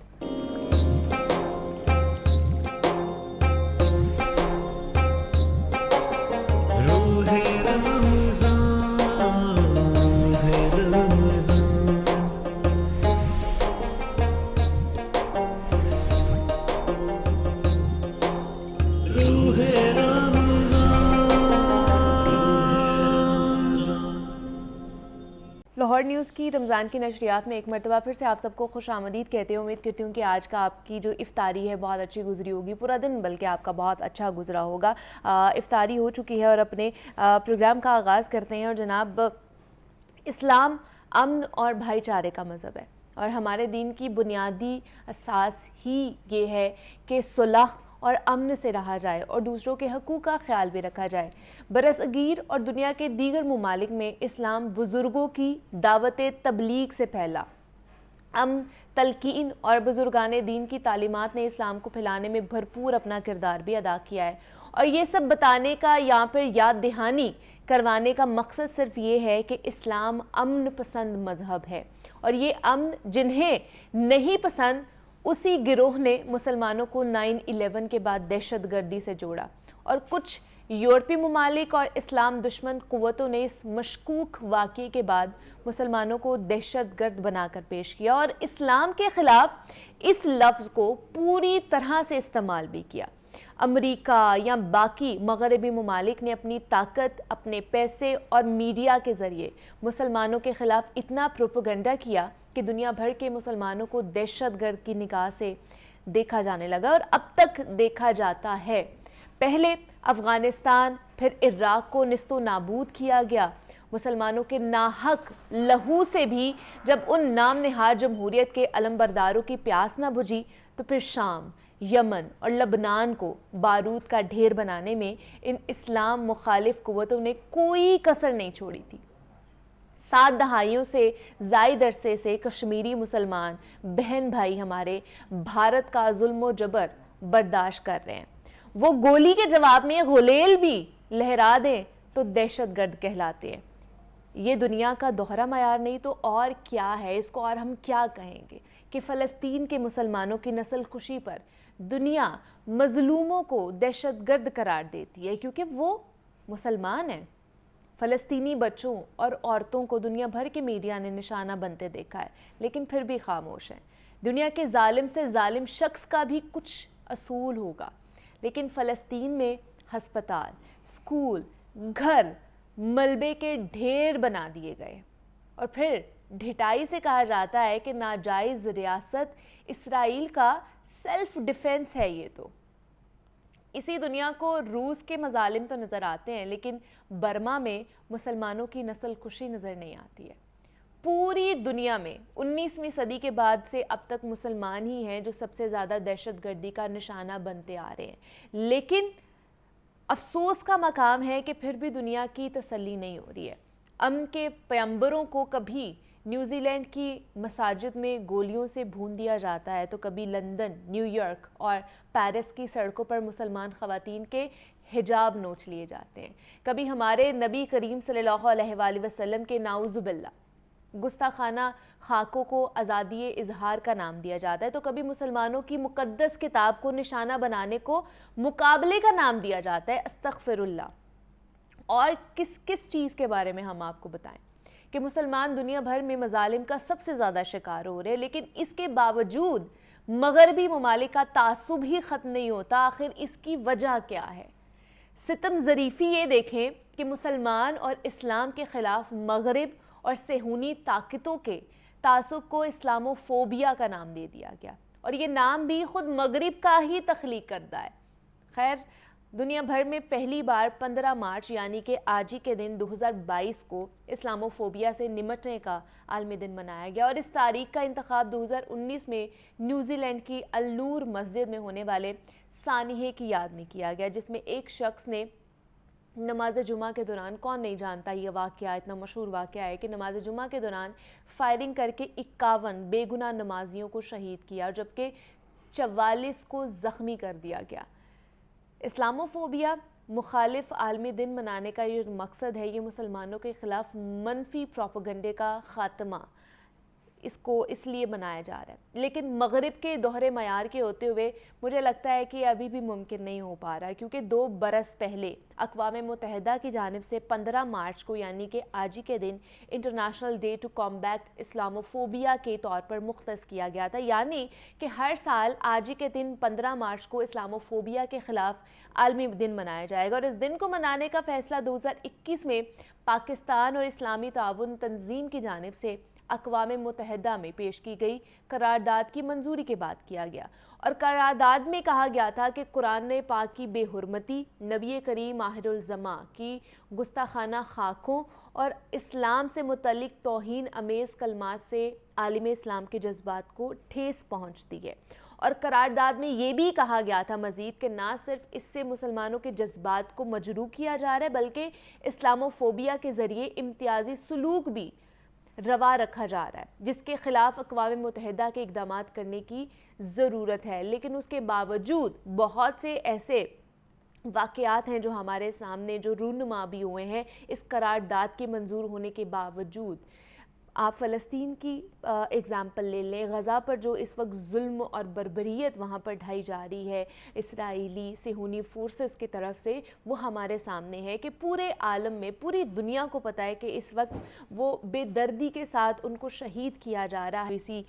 Speaker 1: لاہور نیوز کی رمضان کی نشریات میں ایک مرتبہ پھر سے آپ سب کو خوش آمدید کہتے ہیں. امید کرتی ہوں کہ آج کا آپ کی جو افطاری ہے بہت اچھی گزری ہوگی, پورا دن بلکہ آپ کا بہت اچھا گزرا ہوگا. افطاری ہو چکی ہے اور اپنے پروگرام کا آغاز کرتے ہیں. اور جناب, اسلام امن اور بھائی چارے کا مذہب ہے اور ہمارے دین کی بنیادی اساس ہی یہ ہے کہ صلح اور امن سے رہا جائے اور دوسروں کے حقوق کا خیال بھی رکھا جائے. برصغیر اور دنیا کے دیگر ممالک میں اسلام بزرگوں کی دعوت تبلیغ سے پھیلا. امن, تلقین اور بزرگان دین کی تعلیمات نے اسلام کو پھیلانے میں بھرپور اپنا کردار بھی ادا کیا ہے. اور یہ سب بتانے کا یا پھر یاد دہانی کروانے کا مقصد صرف یہ ہے کہ اسلام امن پسند مذہب ہے, اور یہ امن جنہیں نہیں پسند اسی گروہ نے مسلمانوں کو 9/11 کے بعد دہشت گردی سے جوڑا. اور کچھ یورپی ممالک اور اسلام دشمن قوتوں نے اس مشکوک واقعے کے بعد مسلمانوں کو دہشت گرد بنا کر پیش کیا اور اسلام کے خلاف اس لفظ کو پوری طرح سے استعمال بھی کیا. امریکہ یا باقی مغربی ممالک نے اپنی طاقت, اپنے پیسے اور میڈیا کے ذریعے مسلمانوں کے خلاف اتنا پروپیگنڈا کیا کہ دنیا بھر کے مسلمانوں کو دہشت گرد کی نگاہ سے دیکھا جانے لگا اور اب تک دیکھا جاتا ہے. پہلے افغانستان, پھر عراق کو نیست و نابود کیا گیا. مسلمانوں کے ناحق لہو سے بھی جب ان نام نہاد جمہوریت کے علمبرداروں کی پیاس نہ بجھی تو پھر شام, یمن اور لبنان کو بارود کا ڈھیر بنانے میں ان اسلام مخالف قوتوں نے کوئی کسر نہیں چھوڑی تھی. 7 دہائیوں سے زائد عرصے سے کشمیری مسلمان بہن بھائی ہمارے بھارت کا ظلم و جبر برداشت کر رہے ہیں. وہ گولی کے جواب میں غلیل بھی لہرا دیں تو دہشت گرد کہلاتے ہیں. یہ دنیا کا دوہرا معیار نہیں تو اور کیا ہے, اس کو اور ہم کیا کہیں گے کہ فلسطین کے مسلمانوں کی نسل کشی پر دنیا مظلوموں کو دہشت گرد قرار دیتی ہے کیونکہ وہ مسلمان ہیں. فلسطینی بچوں اور عورتوں کو دنیا بھر کے میڈیا نے نشانہ بنتے دیکھا ہے لیکن پھر بھی خاموش ہیں. دنیا کے ظالم سے ظالم شخص کا بھی کچھ اصول ہوگا لیکن فلسطین میں ہسپتال، اسکول، گھر ملبے کے ڈھیر بنا دیے گئے اور پھر ڈھٹائی سے کہا جاتا ہے کہ ناجائز ریاست اسرائیل کا سیلف ڈیفنس ہے. یہ تو اسی دنیا کو روس کے مظالم تو نظر آتے ہیں لیکن برما میں مسلمانوں کی نسل کشی نظر نہیں آتی ہے. پوری دنیا میں 19ویں صدی کے بعد سے اب تک مسلمان ہی ہیں جو سب سے زیادہ دہشت گردی کا نشانہ بنتے آ رہے ہیں. لیکن افسوس کا مقام ہے کہ پھر بھی دنیا کی تسلی نہیں ہو رہی ہے. امن کے پیغمبروں کو کبھی نیوزی لینڈ کی مساجد میں گولیوں سے بھون دیا جاتا ہے تو کبھی لندن، نیو یارک اور پیرس کی سڑکوں پر مسلمان خواتین کے حجاب نوچ لیے جاتے ہیں. کبھی ہمارے نبی کریم صلی اللہ علیہ وآلہ وسلم کے نعوذ باللہ گستاخانہ خاکوں کو آزادی اظہار کا نام دیا جاتا ہے تو کبھی مسلمانوں کی مقدس کتاب کو نشانہ بنانے کو مقابلے کا نام دیا جاتا ہے. استغفر اللہ. اور کس چیز کے بارے میں ہم آپ کو بتائیں کہ مسلمان دنیا بھر میں مظالم کا سب سے زیادہ شکار ہو رہے ہیں لیکن اس کے باوجود مغربی ممالک کا تعصب ہی ختم نہیں ہوتا. آخر اس کی وجہ کیا ہے؟ ستم ظریفی یہ دیکھیں کہ مسلمان اور اسلام کے خلاف مغرب اور صہیونی طاقتوں کے تعصب کو اسلامو فوبیا کا نام دے دیا گیا اور یہ نام بھی خود مغرب کا ہی تخلیق کردہ ہے. خیر، دنیا بھر میں پہلی بار 15 مارچ یعنی کہ آج ہی کے دن 2022 کو اسلامو فوبیا سے نمٹنے کا عالمی دن منایا گیا اور اس تاریخ کا انتخاب 2019 میں نیوزی لینڈ کی النور مسجد میں ہونے والے سانحے کی یاد میں کیا گیا جس میں ایک شخص نے نماز جمعہ کے دوران، کون نہیں جانتا یہ واقعہ، اتنا مشہور واقعہ ہے کہ نماز جمعہ کے دوران فائرنگ کر کے 51 بے گناہ نمازیوں کو شہید کیا جبکہ 44 کو زخمی کر دیا گیا. اسلامو فوبیا مخالف عالمی دن منانے کا یہ مقصد ہے، یہ مسلمانوں کے خلاف منفی پروپیگنڈے کا خاتمہ. اس کو اس لیے منایا جا رہا ہے لیکن مغرب کے دوہرے معیار کے ہوتے ہوئے مجھے لگتا ہے کہ ابھی بھی ممکن نہیں ہو پا رہا کیونکہ 2 برس پہلے اقوام متحدہ کی جانب سے 15 مارچ کو یعنی کہ آج ہی کے دن انٹرنیشنل ڈے ٹو کمبیٹ اسلامو فوبیا کے طور پر مختص کیا گیا تھا. یعنی کہ ہر سال آج ہی کے دن 15 مارچ کو اسلامو فوبیا کے خلاف عالمی دن منایا جائے گا اور اس دن کو منانے کا فیصلہ 2021 میں پاکستان اور اسلامی تعاون تنظیم کی جانب سے اقوام متحدہ میں پیش کی گئی قرارداد کی منظوری کے بعد کیا گیا اور قرارداد میں کہا گیا تھا کہ قرآن پاک کی بے حرمتی، نبی کریم آخر الزماں کی گستاخانہ خاکوں اور اسلام سے متعلق توہین امیز کلمات سے عالم اسلام کے جذبات کو ٹھیس پہنچتی ہے. اور قرارداد میں یہ بھی کہا گیا تھا مزید کہ نہ صرف اس سے مسلمانوں کے جذبات کو مجروح کیا جا رہا ہے بلکہ اسلامو فوبیا کے ذریعے امتیازی سلوک بھی روا رکھا جا رہا ہے جس کے خلاف اقوام متحدہ کے اقدامات کرنے کی ضرورت ہے. لیکن اس کے باوجود بہت سے ایسے واقعات ہیں جو ہمارے سامنے جو رونما بھی ہوئے ہیں اس قرارداد کے منظور ہونے کے باوجود. آپ فلسطین کی اگزامپل لے لیں، غزہ پر جو اس وقت ظلم اور بربریت وہاں پر ڈھائی جا رہی ہے اسرائیلی صہیونی فورسز کی طرف سے، وہ ہمارے سامنے ہے کہ پورے عالم میں پوری دنیا کو پتہ ہے کہ اس وقت وہ بے دردی کے ساتھ ان کو شہید کیا جا رہا ہے. اسی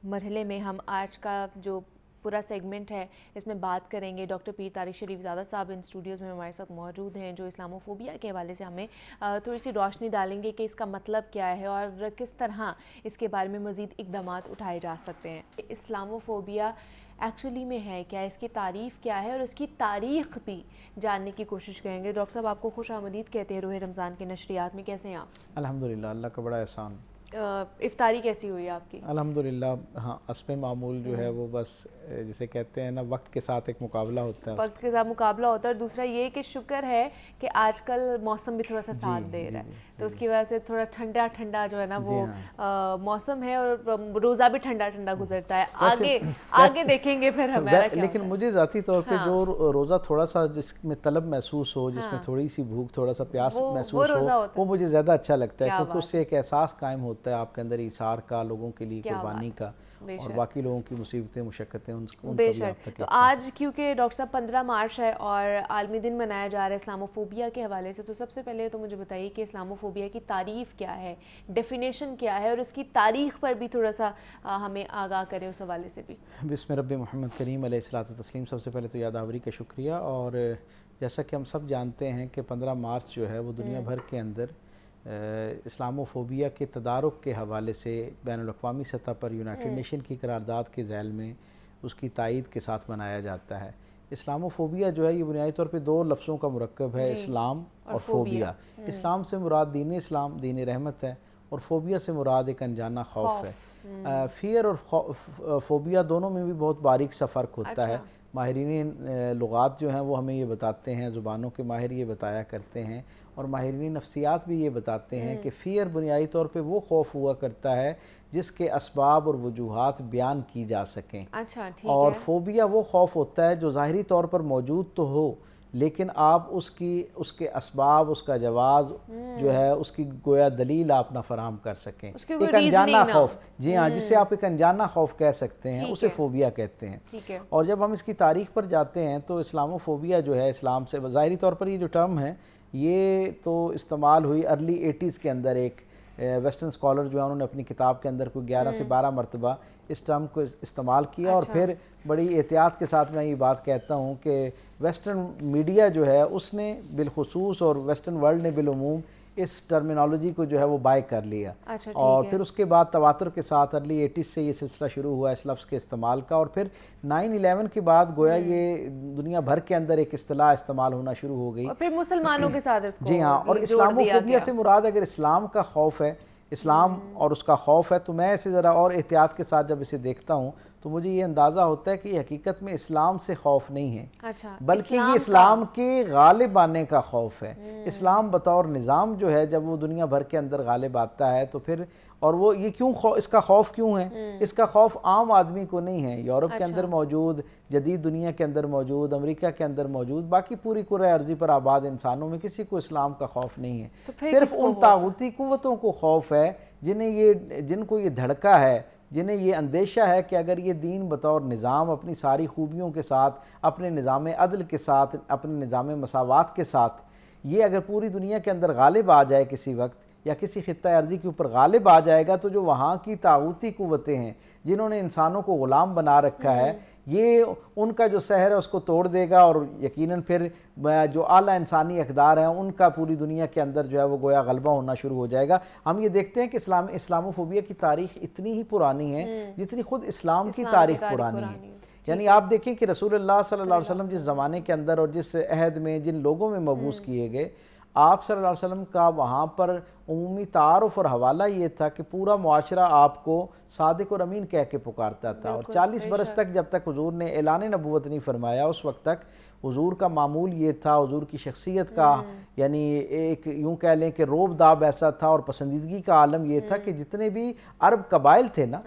Speaker 1: مرحلے میں ہم آج کا جو پورا سیگمنٹ ہے اس میں بات کریں گے. ڈاکٹر پیر طارق شریف زادہ صاحب ان اسٹوڈیوز میں ہمارے ساتھ موجود ہیں جو اسلامو فوبیا کے حوالے سے ہمیں تھوڑی سی روشنی ڈالیں گے کہ اس کا مطلب کیا ہے اور کس طرح اس کے بارے میں مزید اقدامات اٹھائے جا سکتے ہیں. اسلامو فوبیا ایکچولی میں ہے کیا، اس کی تعریف کیا ہے اور اس کی تاریخ بھی جاننے کی کوشش کریں گے. ڈاکٹر صاحب آپ کو خوش آمدید کہتے ہیں روح رمضان کے نشریات میں. کیسے ہیں آپ؟
Speaker 2: الحمدللہ، اللہ کا بڑا احسان.
Speaker 1: افطاری کیسی ہوئی آپ کی؟
Speaker 2: الحمدللہ. ہاں، اسب معمول جو ہے وہ بس جسے کہتے ہیں نا وقت کے ساتھ ایک مقابلہ ہوتا ہے،
Speaker 1: وقت کے ساتھ مقابلہ ہوتا ہے. اور دوسرا یہ کہ شکر ہے کہ آج کل موسم بھی تھوڑا سا ساتھ دے رہا ہے تو اس کی وجہ سے تھوڑا ٹھنڈا ٹھنڈا جو ہے نا وہ موسم ہے اور روزہ بھی ٹھنڈا ٹھنڈا گزرتا ہے. آگے دیکھیں گے پھر ہمارا کیا.
Speaker 2: لیکن مجھے ذاتی طور پہ جو روزہ تھوڑا سا جس میں طلب محسوس ہو، جس میں تھوڑی سی بھوک، تھوڑا سا پیاس محسوس ہو، وہ مجھے زیادہ اچھا لگتا ہے کیونکہ اس سے ایک احساس قائم ہوتا
Speaker 4: ہوتا ہے آپ کے اندر ایثار کا، لوگوں کے لیے قربانی کا، اور باقی لوگوں کی مصیبتیں مشقتیں ان کا بھی آپ تک.
Speaker 1: تو آج کیونکہ ڈاکٹر صاحب 15 مارچ ہے اور عالمی دن منایا جا رہا ہے اسلاموفوبیا کے حوالے سے، تو سب سے پہلے تو مجھے بتائیے کہ اسلاموفوبیا کی تعریف کیا ہے، ڈیفینیشن کیا ہے، اور اس کی تاریخ پر بھی تھوڑا سا ہمیں آگاہ کرے اس حوالے سے بھی.
Speaker 4: بسم رب محمد کریم علیہ الصلوۃ والتسلیم. سب سے پہلے تو یادآوری کا شکریہ. اور جیسا کہ ہم سب جانتے ہیں کہ 15 مارچ جو ہے وہ دنیا بھر کے اندر اسلاموفوبیا کے تدارک کے حوالے سے بین الاقوامی سطح پر یونائٹڈ نیشن کی قرارداد کے ذیل میں اس کی تائید کے ساتھ منایا جاتا ہے. اسلاموفوبیا جو ہے یہ بنیادی طور پہ 2 لفظوں کا مرکب ہے، اسلام اور فوبیا. اسلام سے مراد دین اسلام، دین رحمت ہے، اور فوبیا سے مراد ایک انجانا خوف ہے. فیئر اور فوبیا دونوں میں بھی بہت باریک سا فرق ہوتا ہے. ماہرین لغات جو ہیں وہ ہمیں یہ بتاتے ہیں، زبانوں کے ماہر یہ بتایا کرتے ہیں، اور ماہرین نفسیات بھی یہ بتاتے ہیں کہ فیئر بنیادی طور پہ وہ خوف ہوا کرتا ہے جس کے اسباب اور وجوہات بیان کی جا سکیں. اور فوبیا وہ خوف ہوتا ہے جو ظاہری طور پر موجود تو ہو لیکن آپ اس کے اسباب، اس کا جواز جو ہے، اس کی گویا دلیل آپ نہ فراہم کر سکیں. ایک انجانا خوف، جی ہاں، جسے آپ ایک انجانا خوف کہہ سکتے ہیں، اسے فوبیا کہتے ہیں. اور جب ہم اس کی تاریخ پر جاتے ہیں تو اسلاموفوبیا جو ہے، اسلام سے ظاہری طور پر یہ جو ٹرم ہے یہ تو استعمال ہوئی ارلی 80s کے اندر. ایک ویسٹرن اسکالر جو ہے انہوں نے اپنی کتاب کے اندر کوئی 11 سے 12 مرتبہ اس ٹرم کو استعمال کیا. اور پھر بڑی احتیاط کے ساتھ میں یہ بات کہتا ہوں کہ ویسٹرن میڈیا جو ہے اس نے بالخصوص اور ویسٹرن ورلڈ نے بالعموم اس ٹرمینالوجی کو جو ہے وہ بائی کر لیا. اور پھر اس کے بعد تواتر کے ساتھ ارلی 80s سے یہ سلسلہ شروع ہوا اس لفظ کے استعمال کا. اور پھر 9/11 کے بعد گویا یہ دنیا بھر کے اندر ایک اصطلاح استعمال ہونا شروع ہو گئی،
Speaker 1: اور پھر مسلمانوں کے ساتھ اس کو
Speaker 4: جی ہاں. اور اسلاموفوبیا سے مراد اگر اسلام کا خوف ہے، اسلام اور اس کا خوف ہے، تو میں اسے ذرا اور احتیاط کے ساتھ جب اسے دیکھتا ہوں تو مجھے یہ اندازہ ہوتا ہے کہ یہ حقیقت میں اسلام سے خوف نہیں ہے، بلکہ یہ اسلام کے غالب آنے کا خوف ہے. اسلام بطور نظام جو ہے جب وہ دنیا بھر کے اندر غالب آتا ہے تو پھر، اور وہ یہ کیوں اس کا خوف کیوں ہے؟ اس کا خوف عام آدمی کو نہیں ہے. یورپ کے اندر موجود، جدید دنیا کے اندر موجود، امریکہ کے اندر موجود، باقی پوری کرۂ ارضی پر آباد انسانوں میں کسی کو اسلام کا خوف نہیں ہے. صرف ان طاغوتی قوتوں کو خوف ہے جن کو یہ دھڑکا ہے، جنہیں یہ اندیشہ ہے کہ اگر یہ دین بطور نظام اپنی ساری خوبیوں کے ساتھ، اپنے نظام عدل کے ساتھ، اپنے نظام مساوات کے ساتھ، یہ اگر پوری دنیا کے اندر غالب آ جائے کسی وقت، یا کسی خطہ ارضی کے اوپر غالب آ جائے گا، تو جو وہاں کی طاغوتی قوتیں ہیں جنہوں نے انسانوں کو غلام بنا رکھا ہے، یہ ان کا جو سحر ہے اس کو توڑ دے گا. اور یقیناً پھر جو اعلیٰ انسانی اقدار ہیں ان کا پوری دنیا کے اندر جو ہے وہ گویا غلبہ ہونا شروع ہو جائے گا. ہم یہ دیکھتے ہیں کہ اسلاموفوبیا کی تاریخ اتنی ہی پرانی ہے جتنی خود اسلام کی تاریخ پرانی ہے. یعنی آپ دیکھیں کہ رسول اللہ صلی اللہ علیہ وسلم جس زمانے کے اندر اور جس عہد میں جن لوگوں میں مبعوث کیے گئے، آپ صلی اللہ علیہ وسلم کا وہاں پر عمومی تعارف اور حوالہ یہ تھا کہ پورا معاشرہ آپ کو صادق اور امین کہہ کے پکارتا تھا. اور 40 برس تک جب تک حضور نے اعلان نبوت نہیں فرمایا، اس وقت تک حضور کا معمول یہ تھا، حضور کی شخصیت کا یعنی ایک یوں کہہ لیں کہ روب داب ایسا تھا اور پسندیدگی کا عالم یہ تھا کہ جتنے بھی عرب قبائل تھے نا،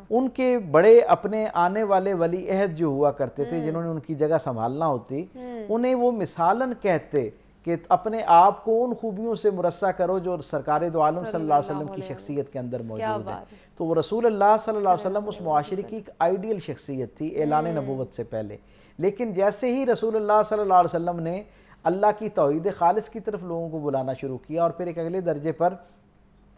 Speaker 4: ان کے بڑے اپنے آنے والے ولی عہد جو ہوا کرتے تھے، جنہوں نے ان کی جگہ سنبھالنا ہوتی، انہیں وہ مثالاً کہتے کہ اپنے آپ کو ان خوبیوں سے مرصع کرو جو سرکار دو عالم صلی اللہ علیہ وسلم کی شخصیت کے اندر موجود ہے. تو وہ رسول اللہ صلی اللہ علیہ وسلم اس معاشرے کی ایک آئیڈیل شخصیت تھی اعلان نبوت سے پہلے. لیکن جیسے ہی رسول اللہ صلی اللہ علیہ وسلم نے اللہ کی توحید خالص کی طرف لوگوں کو بلانا شروع کیا اور پھر ایک اگلے درجے پر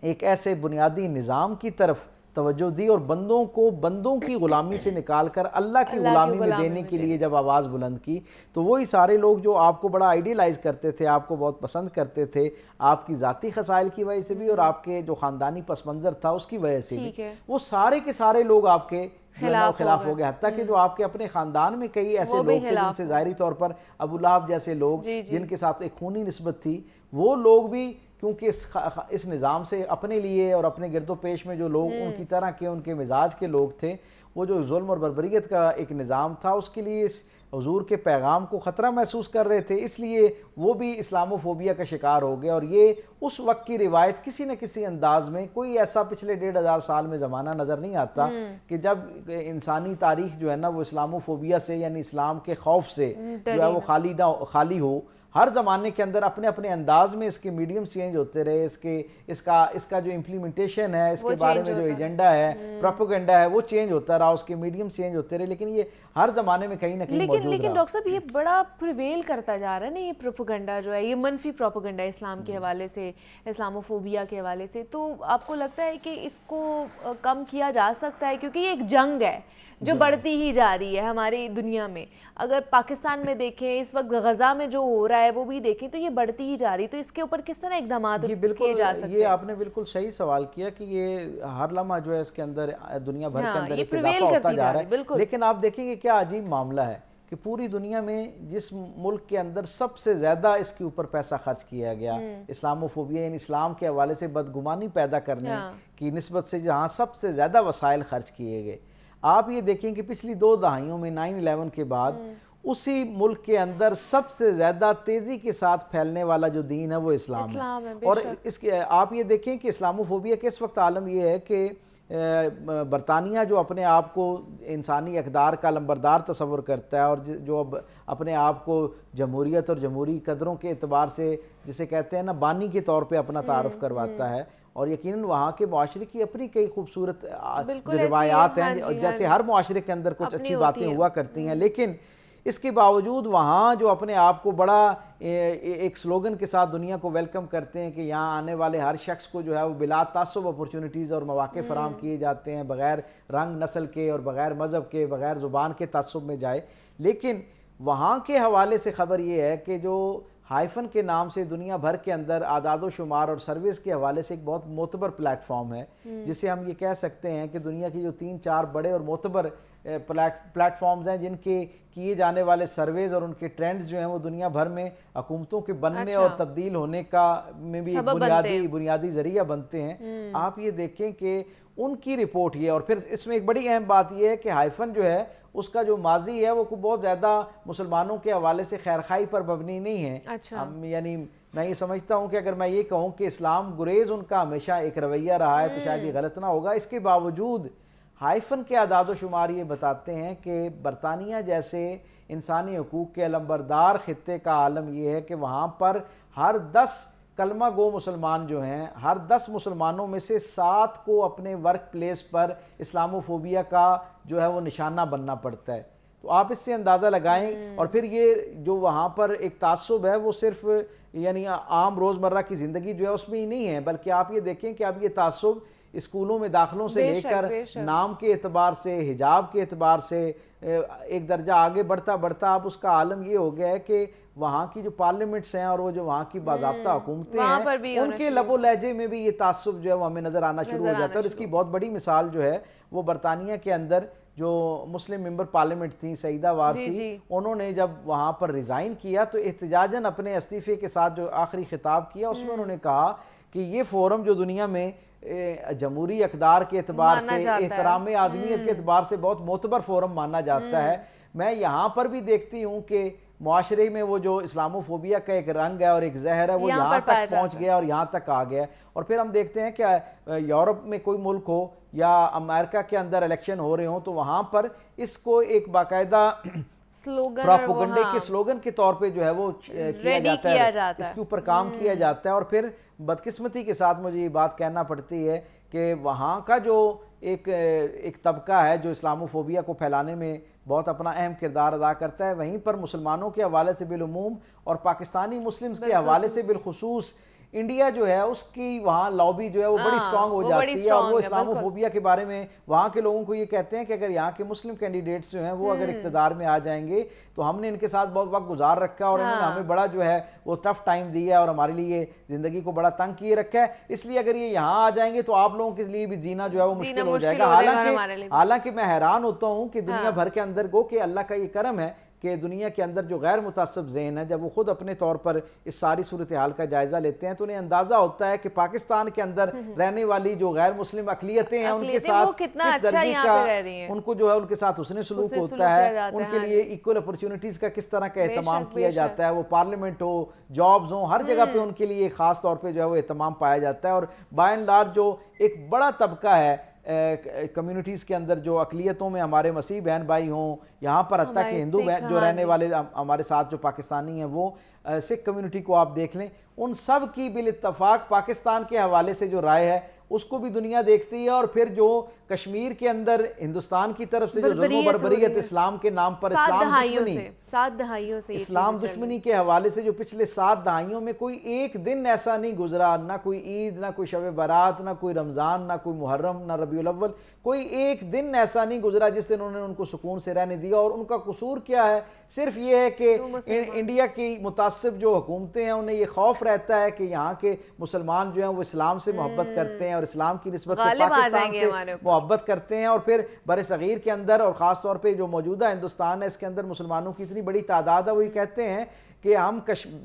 Speaker 4: ایک ایسے بنیادی نظام کی طرف توجہ دی اور بندوں کو بندوں کی غلامی سے نکال کر اللہ کی غلامی میں دینے کے لیے جب آواز بلند کی، تو وہی سارے لوگ جو آپ کو بڑا آئیڈیلائز کرتے تھے، آپ کو بہت پسند کرتے تھے، آپ کی ذاتی خصائل کی وجہ سے بھی اور آپ کے جو خاندانی پس منظر تھا اس کی وجہ سے بھی، وہ سارے کے سارے لوگ آپ کے خلاف ہو گئے. حتیٰ کہ جو آپ کے اپنے خاندان میں کئی ایسے لوگ تھے جن سے ظاہری طور پر ابو لہب جیسے لوگ جن کے ساتھ ایک خونی نسبت تھی، وہ لوگ بھی کیونکہ اس نظام سے اپنے لیے اور اپنے گرد و پیش میں جو لوگ ان کی طرح کے ان کے مزاج کے لوگ تھے، وہ جو ظلم اور بربریت کا ایک نظام تھا اس کے لیے اس حضور کے پیغام کو خطرہ محسوس کر رہے تھے، اس لیے وہ بھی اسلاموفوبیا کا شکار ہو گئے. اور یہ اس وقت کی روایت کسی نہ کسی انداز میں کوئی ایسا پچھلے 1500 سال میں زمانہ نظر نہیں آتا کہ جب انسانی تاریخ جو ہے نا وہ اسلاموفوبیا سے یعنی اسلام کے خوف سے جو ہے وہ خالی ہو. ہر زمانے کے اندر اپنے اپنے انداز میں اس کے میڈیمز چینج ہوتے رہے, اس کا جو امپلیمنٹیشن ہے, اس کے بارے میں جو ایجنڈا ہے, پروپیگنڈا ہے, وہ چینج ہوتا رہا, اس کے میڈیم چینج ہوتے رہے, لیکن یہ ہر زمانے میں کہیں نہ کہیں موجود رہا.
Speaker 1: لیکن ڈاکٹر صاحب یہ بڑا پریویل کرتا جا رہا ہے نا, یہ پروپیگنڈا جو ہے, یہ منفی پروپیگنڈا اسلام کے حوالے سے, اسلاموفوبیا کے حوالے سے, تو آپ کو لگتا ہے کہ اس کو کم کیا جا سکتا ہے؟ کیونکہ یہ ایک جنگ ہے جو بڑھتی ہی جا رہی ہے ہماری دنیا میں. اگر پاکستان میں دیکھیں, اس وقت غزہ میں جو ہو رہا ہے وہ بھی دیکھیں, تو یہ بڑھتی ہی جا رہی ہے. تو اس کے اوپر کس طرح اقدامات کیے جا سکتے ہیں؟
Speaker 4: یہ آپ نے بالکل صحیح سوال کیا کہ یہ ہر لمحہ جو ہے اس کے اندر دنیا بھر کے اندر ایک اضافہ ہوتا جا رہا ہے. لیکن آپ دیکھیں گے کیا عجیب معاملہ ہے کہ پوری دنیا میں جس ملک کے اندر سب سے زیادہ اس کے اوپر پیسہ خرچ کیا گیا, اسلاموفوبیا یعنی اسلام کے حوالے سے بدگمانی پیدا کرنے کی نسبت سے جہاں سب سے زیادہ وسائل خرچ کیے گئے, آپ یہ دیکھیں کہ پچھلی 2 دہائیوں میں 9/11 کے بعد اسی ملک کے اندر سب سے زیادہ تیزی کے ساتھ پھیلنے والا جو دین ہے وہ اسلام ہے. اور اس کے آپ یہ دیکھیں کہ اسلاموفوبیا کے اس وقت عالم یہ ہے کہ برطانیہ جو اپنے آپ کو انسانی اقدار کا لمبردار تصور کرتا ہے, اور جو اپنے آپ کو جمہوریت اور جمہوری قدروں کے اعتبار سے جسے کہتے ہیں نا بانی کے طور پہ اپنا تعارف کرواتا ہے, اور یقیناً وہاں کے معاشرے کی اپنی کئی خوبصورت جو روایات ہیں, جیسے ہر معاشرے کے اندر کچھ اچھی باتیں ہوا کرتی ہیں, لیکن اس کے باوجود وہاں جو اپنے آپ کو بڑا ایک سلوگن کے ساتھ دنیا کو ویلکم کرتے ہیں کہ یہاں آنے والے ہر شخص کو جو ہے وہ بلا تعصب اپورچونٹیز اور مواقع فراہم کیے جاتے ہیں, بغیر رنگ نسل کے اور بغیر مذہب کے, بغیر زبان کے تعصب میں جائے. لیکن وہاں کے حوالے سے خبر یہ ہے کہ جو ہائفن کے نام سے دنیا بھر کے اندر اعداد و شمار اور سروس کے حوالے سے ایک بہت معتبر پلیٹ فارم ہے, جسے ہم یہ کہہ سکتے ہیں کہ دنیا کی جو 3-4 بڑے اور معتبر پلیٹ فارمز ہیں جن کے کیے جانے والے سرویز اور ان کے ٹرینڈز جو ہیں وہ دنیا بھر میں حکومتوں کے بننے اور تبدیل ہونے کا میں بھی بنیادی ذریعہ بنتے ہیں. آپ یہ دیکھیں کہ ان کی رپورٹ یہ, اور پھر اس میں ایک بڑی اہم بات یہ ہے کہ ہائفن جو ہے اس کا جو ماضی ہے وہ بہت زیادہ مسلمانوں کے حوالے سے خیرخواہی پر مبنی نہیں ہے. یعنی میں یہ سمجھتا ہوں کہ اگر میں یہ کہوں کہ اسلام گریز ان کا ہمیشہ ایک رویہ رہا ہے تو شاید یہ غلط نہ ہوگا. اس کے باوجود ہائفن کے اعداد و شمار یہ بتاتے ہیں کہ برطانیہ جیسے انسانی حقوق کے علمبردار خطے کا عالم یہ ہے کہ وہاں پر ہر 10 کلمہ گو مسلمان جو ہیں, ہر 10 مسلمانوں میں سے 7 کو اپنے ورک پلیس پر اسلاموفوبیا کا جو ہے وہ نشانہ بننا پڑتا ہے. تو آپ اس سے اندازہ لگائیں. اور پھر یہ جو وہاں پر ایک تعصب ہے وہ صرف یعنی عام روزمرہ کی زندگی جو ہے اس میں ہی نہیں ہے, بلکہ آپ یہ دیکھیں کہ اب یہ تعصب اسکولوں میں داخلوں سے لے کر نام کے اعتبار سے, حجاب کے اعتبار سے ایک درجہ آگے بڑھتا اب اس کا عالم یہ ہو گیا ہے کہ وہاں کی جو پارلیمنٹس ہیں اور وہ جو وہاں کی باضابطہ حکومتیں ہیں ان کے لب و لہجے میں بھی یہ تعصب جو ہے وہ ہمیں نظر آنا شروع ہو جاتا ہے. اور اس کی بہت بڑی مثال جو ہے وہ برطانیہ کے اندر جو مسلم ممبر پارلیمنٹ تھیں سعیدہ وارسی, انہوں نے جب وہاں پر ریزائن کیا تو احتجاجاً اپنے استعفے کے ساتھ جو آخری خطاب کیا اس میں انہوں نے کہا کہ یہ فورم جو دنیا میں جمہوری اقدار کے اعتبار سے, احترام آدمیت کے اعتبار سے بہت معتبر فورم مانا جاتا ہے, میں یہاں پر بھی دیکھتی ہوں کہ معاشرے میں وہ جو اسلاموفوبیا کا ایک رنگ ہے اور ایک زہر ہے وہ یہاں تک پہنچ گیا اور یہاں تک آ گیا. اور پھر ہم دیکھتے ہیں کہ یورپ میں کوئی ملک ہو یا امریکہ کے اندر الیکشن ہو رہے ہوں تو وہاں پر اس کو ایک باقاعدہ پروپیگنڈے کے سلوگن کے طور پہ جو ہے وہ کیا جاتا ہے, اس کے اوپر کام کیا جاتا ہے. اور پھر بدقسمتی کے ساتھ مجھے یہ بات کہنا پڑتی ہے کہ وہاں کا جو ایک طبقہ ہے جو اسلاموفوبیا کو پھیلانے میں بہت اپنا اہم کردار ادا کرتا ہے, وہیں پر مسلمانوں کے حوالے سے بالعموم اور پاکستانی مسلمز کے حوالے سے بالخصوص انڈیا جو ہے اس کی وہاں لابی جو ہے وہ بڑی سٹرانگ ہو جاتی ہے, اور وہ اسلاموفوبیا کے بارے میں وہاں کے لوگوں کو یہ کہتے ہیں کہ اگر یہاں کے مسلم کینڈیڈیٹس جو ہیں وہ اگر اقتدار میں آ جائیں گے تو ہم نے ان کے ساتھ بہت وقت گزار رکھا اور انہوں نے ہمیں بڑا جو ہے وہ ٹف ٹائم دیا ہے اور ہمارے لیے زندگی کو بڑا تنگ کیے رکھا ہے, اس لیے اگر یہ یہاں آ جائیں گے تو آپ لوگوں کے لیے بھی جینا جو ہے وہ مشکل ہو جائے گا. حالانکہ میں حیران ہوتا ہوں کہ دنیا بھر کے اندر گو کہ اللہ کا یہ کرم ہے کہ دنیا کے اندر جو غیر متعصب ذہن ہے جب وہ خود اپنے طور پر اس ساری صورتحال کا جائزہ لیتے ہیں تو انہیں اندازہ ہوتا ہے کہ پاکستان کے اندر رہنے والی جو غیر مسلم اقلیتیں ہیں ان کے ساتھ کس درجے کا ان کو جو ہے ان کے ساتھ حسن سلوک ہوتا ہے, ان کے لیے ایکول اپرچونٹیز کا کس طرح کا اہتمام کیا جاتا ہے, وہ پارلیمنٹ ہو, جابز ہوں, ہر جگہ پہ ان کے لیے خاص طور پہ جو ہے وہ اہتمام پایا جاتا ہے. اور بائی اینڈ لارج جو ایک بڑا طبقہ ہے کمیونٹیز کے اندر جو اقلیتوں میں ہمارے مسیح بہن بھائی ہوں، یہاں پر حتیٰ کہ ہندو بہن جو رہنے والے ہمارے ساتھ جو پاکستانی ہیں، وہ سکھ کمیونٹی کو آپ دیکھ لیں، ان سب کی بالاتفاق پاکستان کے حوالے سے جو رائے ہے اس کو بھی دنیا دیکھتی ہے، اور پھر جو کشمیر کے اندر ہندوستان کی طرف سے جو ظلم و بربریت اسلام کے نام پر
Speaker 1: سات دہائیوں سے
Speaker 4: اسلام دشمنی کے حوالے سے جو پچھلے 7 دہائیوں میں کوئی ایک دن ایسا نہیں گزرا، نہ کوئی عید، نہ کوئی شب برات، نہ کوئی رمضان، نہ کوئی محرم، نہ ربیع الاول، کوئی ایک دن ایسا نہیں گزرا جس دن انہوں نے ان کو سکون سے رہنے دیا۔ اور ان کا قصور کیا ہے؟ صرف یہ ہے کہ انڈیا کی متعصب جو حکومتیں ہیں انہیں یہ خوف رہتا ہے کہ یہاں کے مسلمان جو ہیں وہ اسلام سے محبت کرتے ہیں اور اسلام کی نسبت سے پاکستان سے محبت کرتے ہیں، اور پھر بر صغیر کے اندر اور خاص طور پہ جو موجودہ ہندوستان ہے اس کے اندر مسلمانوں کی اتنی بڑی تعداد ہے، وہ یہ کہتے ہیں کہ ہم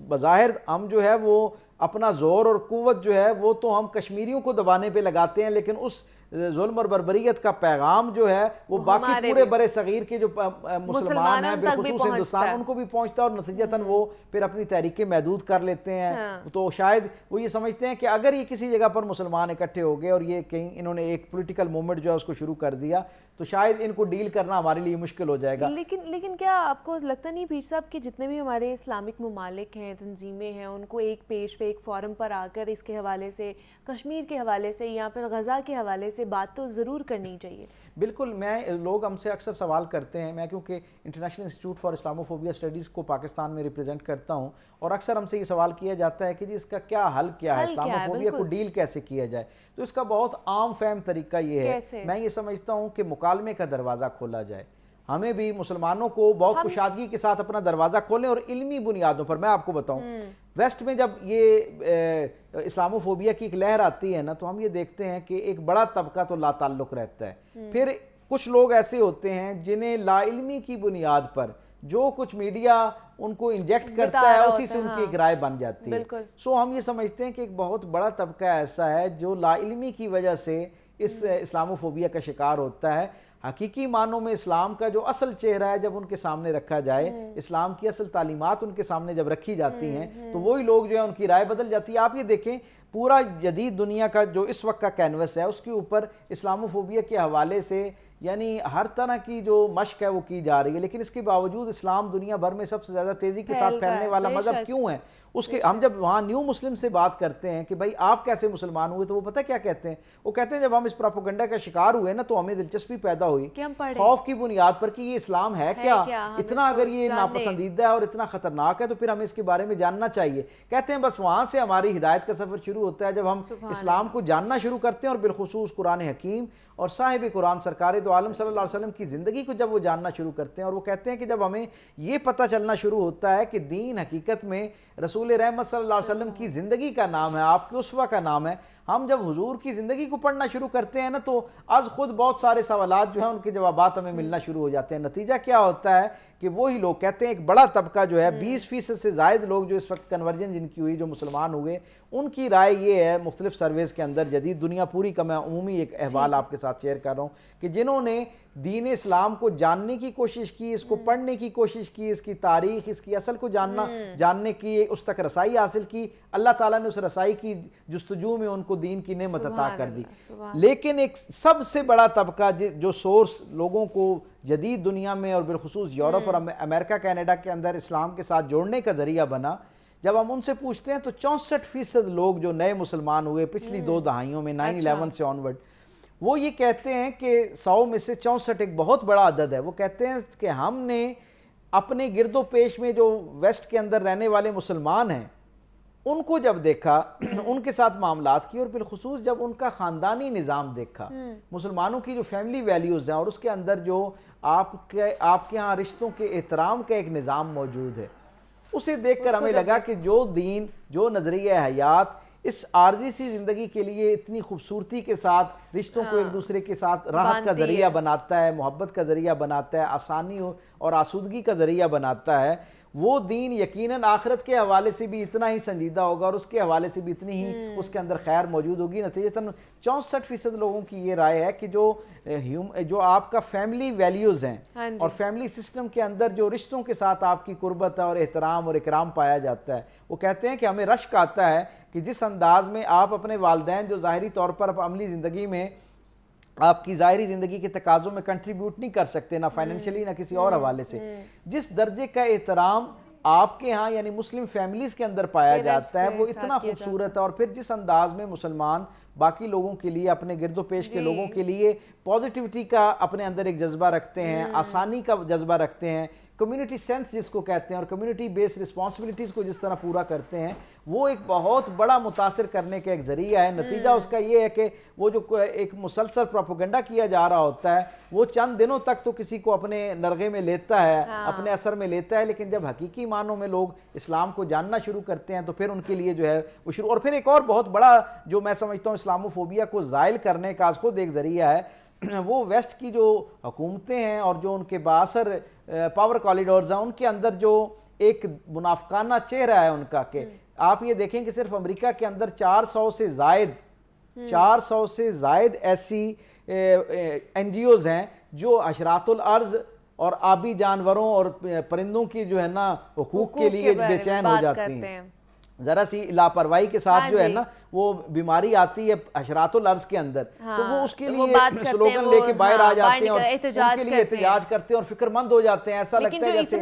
Speaker 4: بظاہر ہم جو ہے وہ اپنا زور اور قوت جو ہے وہ تو ہم کشمیریوں کو دبانے پہ لگاتے ہیں، لیکن اس ظلم اور بربریت کا پیغام جو ہے وہ باقی پورے بر صغیر کے جو مسلمان ہیں بالخصوص ہندوستان ان کو بھی پہنچتا ہے، اور نتیجتاً وہ پھر اپنی تحریکیں محدود کر لیتے ہیں۔ تو شاید وہ یہ سمجھتے ہیں کہ اگر یہ کسی جگہ پر مسلمان اکٹھے ہو گئے اور یہ کہیں انہوں نے ایک پولیٹیکل موومنٹ جو ہے اس کو شروع کر دیا تو شاید ان کو ڈیل کرنا ہمارے لیے مشکل ہو جائے گا۔
Speaker 1: لیکن کیا آپ کو لگتا نہیں پیر صاحب کہ جتنے بھی ہمارے اسلامک ممالک ہیں، تنظیمیں ہیں، ان کو ایک پیج پہ ایک فورم پر آ کر اس کے حوالے سے، کشمیر کے حوالے سے یا پھر غزہ کے حوالے سے بات تو ضرور کرنی چاہیے؟
Speaker 4: بالکل، لوگ ہم سے اکثر سوال کرتے ہیں، میں کیونکہ international institute for Islamophobia studies کو پاکستان میں ریپرزینٹ کرتا ہوں، اور اکثر ہم سے یہ سوال کیا جاتا ہے کہ جی اس کا کیا حل کیا ہے، اسلاموفوبیا کو ڈیل کیسے کیا جائے؟ تو اس کا بہت عام فہم طریقہ یہ ہے، میں یہ سمجھتا ہوں کہ مکالمے کا دروازہ کھولا جائے۔ ہمیں بھی مسلمانوں کو بہت کشادگی کے ساتھ اپنا دروازہ کھولیں، اور علمی بنیادوں پر۔ میں آپ کو بتاؤں، ویسٹ میں جب یہ اسلاموفوبیا کی ایک لہر آتی ہے نا، تو ہم یہ دیکھتے ہیں کہ ایک بڑا طبقہ تو لا تعلق رہتا ہے، پھر کچھ لوگ ایسے ہوتے ہیں جنہیں لا علمی کی بنیاد پر جو کچھ میڈیا ان کو انجیکٹ کرتا ہے اسی سے ان کی ایک رائے بن جاتی ہے۔ سو ہم یہ سمجھتے ہیں کہ ایک بہت بڑا طبقہ ایسا ہے جو لا علمی کی وجہ سے اس اسلاموفوبیا کا شکار ہوتا ہے۔ حقیقی معنوں میں اسلام کا جو اصل چہرہ ہے جب ان کے سامنے رکھا جائے، اسلام کی اصل تعلیمات ان کے سامنے جب رکھی جاتی ہیں تو وہی لوگ جو ہے ان کی رائے بدل جاتی ہے۔ آپ یہ دیکھیں پورا جدید دنیا کا جو اس وقت کا کینوس ہے اس کے اوپر اسلاموفوبیا کے حوالے سے یعنی ہر طرح کی جو مشق ہے وہ کی جا رہی ہے، لیکن اس کے باوجود اسلام دنیا بھر میں سب سے زیادہ تیزی کے ساتھ پھیلنے والا مذہب کیوں ہے؟ اس کے ہم جب وہاں نیو مسلم سے بات کرتے ہیں کہ بھائی آپ کیسے مسلمان ہوئے، تو وہ پتہ کیا کہتے ہیں؟ وہ کہتے ہیں جب ہم اس پروپیگنڈا کا شکار ہوئے نا تو ہمیں دلچسپی پیدا ہوئی خوف کی بنیاد پر کہ یہ اسلام ہے کیا، اتنا اگر یہ ناپسندیدہ ہے اور اتنا خطرناک ہے تو پھر ہمیں اس کے بارے میں جاننا چاہیے۔ کہتے ہیں بس وہاں سے ہماری ہدایت کا سفر شروع ہوتا ہے جب ہم اسلام کو جاننا شروع کرتے ہیں، اور بالخصوص قرآن حکیم اور صاحب قرآن سرکار دو عالم صلی اللہ علیہ وسلم کی زندگی کو جب وہ جاننا شروع کرتے ہیں۔ اور وہ کہتے ہیں کہ جب ہمیں یہ پتہ چلنا شروع ہوتا ہے کہ دین حقیقت میں رسول رحمت صلی اللہ علیہ وسلم کی زندگی کا نام ہے، آپ کے اسوہ کا نام ہے، ہم جب حضور کی زندگی کو پڑھنا شروع کرتے ہیں نا تو از خود بہت سارے سوالات جو ہیں ان کے جوابات ہمیں ملنا شروع ہو جاتے ہیں۔ نتیجہ کیا ہوتا ہے کہ وہی لوگ کہتے ہیں ایک بڑا طبقہ جو ہے 20% سے زائد لوگ جو اس وقت کنورجن جن کی ہوئی جو مسلمان ہوئے، ان کی رائے یہ ہے مختلف سرویز کے اندر جدید دنیا پوری کا میں عمومی ایک احوال آپ کے ساتھ شیئر کر رہا ہوں کہ جنہوں نے دین اسلام کو جاننے کی کوشش کی، اس کو پڑھنے کی کوشش کی، اس کی تاریخ، اس کی اصل کو جاننے کی، اس تک رسائی حاصل کی، اللہ تعالیٰ نے اس رسائی کی جستجو میں ان کو دین کی نعمت عطا کر دی۔ لیکن ایک سب سے بڑا طبقہ جو سورس لوگوں کو جدید دنیا میں اور بالخصوص یورپ اور امریکہ کینیڈا کے اندر اسلام کے ساتھ جوڑنے کا ذریعہ بنا، جب ہم ان سے پوچھتے ہیں تو 64% لوگ جو نئے مسلمان ہوئے پچھلی 2 دہائیوں میں 9/11 سے آنورڈ، وہ یہ کہتے ہیں کہ 100 میں سے 64 ایک بہت بڑا عدد ہے۔ وہ کہتے ہیں کہ ہم نے اپنے گرد و پیش میں جو ویسٹ کے اندر رہنے والے مسلمان ہیں ان کو جب دیکھا، ان کے ساتھ معاملات کی، اور بالخصوص جب ان کا خاندانی نظام دیکھا، مسلمانوں کی جو فیملی ویلیوز ہیں اور اس کے اندر جو آپ کے ہاں رشتوں کے احترام کا ایک نظام موجود ہے، اسے دیکھ کر ہمیں لگا کہ جو دین، جو نظریہ حیات اس عارضی سی زندگی کے لیے اتنی خوبصورتی کے ساتھ رشتوں کو ایک دوسرے کے ساتھ راحت کا ذریعہ بناتا ہے، محبت کا ذریعہ بناتا ہے، آسانی اور آسودگی کا ذریعہ بناتا ہے، وہ دین یقیناً آخرت کے حوالے سے بھی اتنا ہی سنجیدہ ہوگا اور اس کے حوالے سے بھی اتنی ہی اس کے اندر خیر موجود ہوگی۔ نتیجتاً 64% لوگوں کی یہ رائے ہے کہ جو آپ کا فیملی ویلیوز ہیں اور فیملی سسٹم کے اندر جو رشتوں کے ساتھ آپ کی قربت اور احترام اور اکرام پایا جاتا ہے، وہ کہتے ہیں کہ ہمیں رشک آتا ہے کہ جس انداز میں آپ اپنے والدین جو ظاہری طور پر عملی زندگی میں آپ کی ظاہری زندگی کے تقاضوں میں کنٹریبیوٹ نہیں کر سکتے، نہ فائنینشلی نہ کسی اور حوالے سے. جس درجے کا احترام آپ کے ہاں یعنی مسلم فیملیز کے اندر پایا جاتا ہے وہ اتنا خوبصورت ہے. اور پھر جس انداز میں مسلمان باقی لوگوں کے لیے، اپنے گرد و پیش کے لوگوں کے لیے پازیٹیوٹی کا اپنے اندر ایک جذبہ رکھتے ہیں، آسانی کا جذبہ رکھتے ہیں، کمیونٹی سینس جس کو کہتے ہیں، اور کمیونٹی بیس رسپانسبلٹیز کو جس طرح پورا کرتے ہیں، وہ ایک بہت بڑا متاثر کرنے کا ایک ذریعہ ہے. نتیجہ اس کا یہ ہے کہ وہ جو ایک مسلسل پروپیگنڈا کیا جا رہا ہوتا ہے وہ چند دنوں تک تو کسی کو اپنے نرغے میں لیتا ہے، اپنے اثر میں لیتا ہے، لیکن جب حقیقی معنوں میں لوگ اسلام کو جاننا شروع کرتے ہیں تو پھر ان کے لیے جو ہے وہ شروع. اور پھر ایک اور بہت بڑا جو میں سمجھتا ہوں اسلاموفوبیا کو زائل کرنے کا از خود ایک ذریعہ ہے، وہ ویسٹ کی جو حکومتیں ہیں اور جو ان کے باثر پاور کاریڈورز ہیں ان کے اندر جو ایک منافقانہ چہرہ ہے ان کا، کہ آپ یہ دیکھیں کہ صرف امریکہ کے اندر 400 سے زائد ایسی این جی اوز ہیں جو حشرات الارض اور آبی جانوروں اور پرندوں کی جو ہے نا حقوق کے لیے بے چین ہو جاتی ہیں. ذرا سی لاپرواہی کے ساتھ جو ہے نا وہ بیماری آتی ہے حشرات الارض کے اندر تو وہ اس کے لیے سلوگن لے کے باہر آ جاتے ہیں اور ان کے لیے احتجاج کرتے ہیں اور فکر مند ہو جاتے ہیں. ایسا لگتا ہے جیسے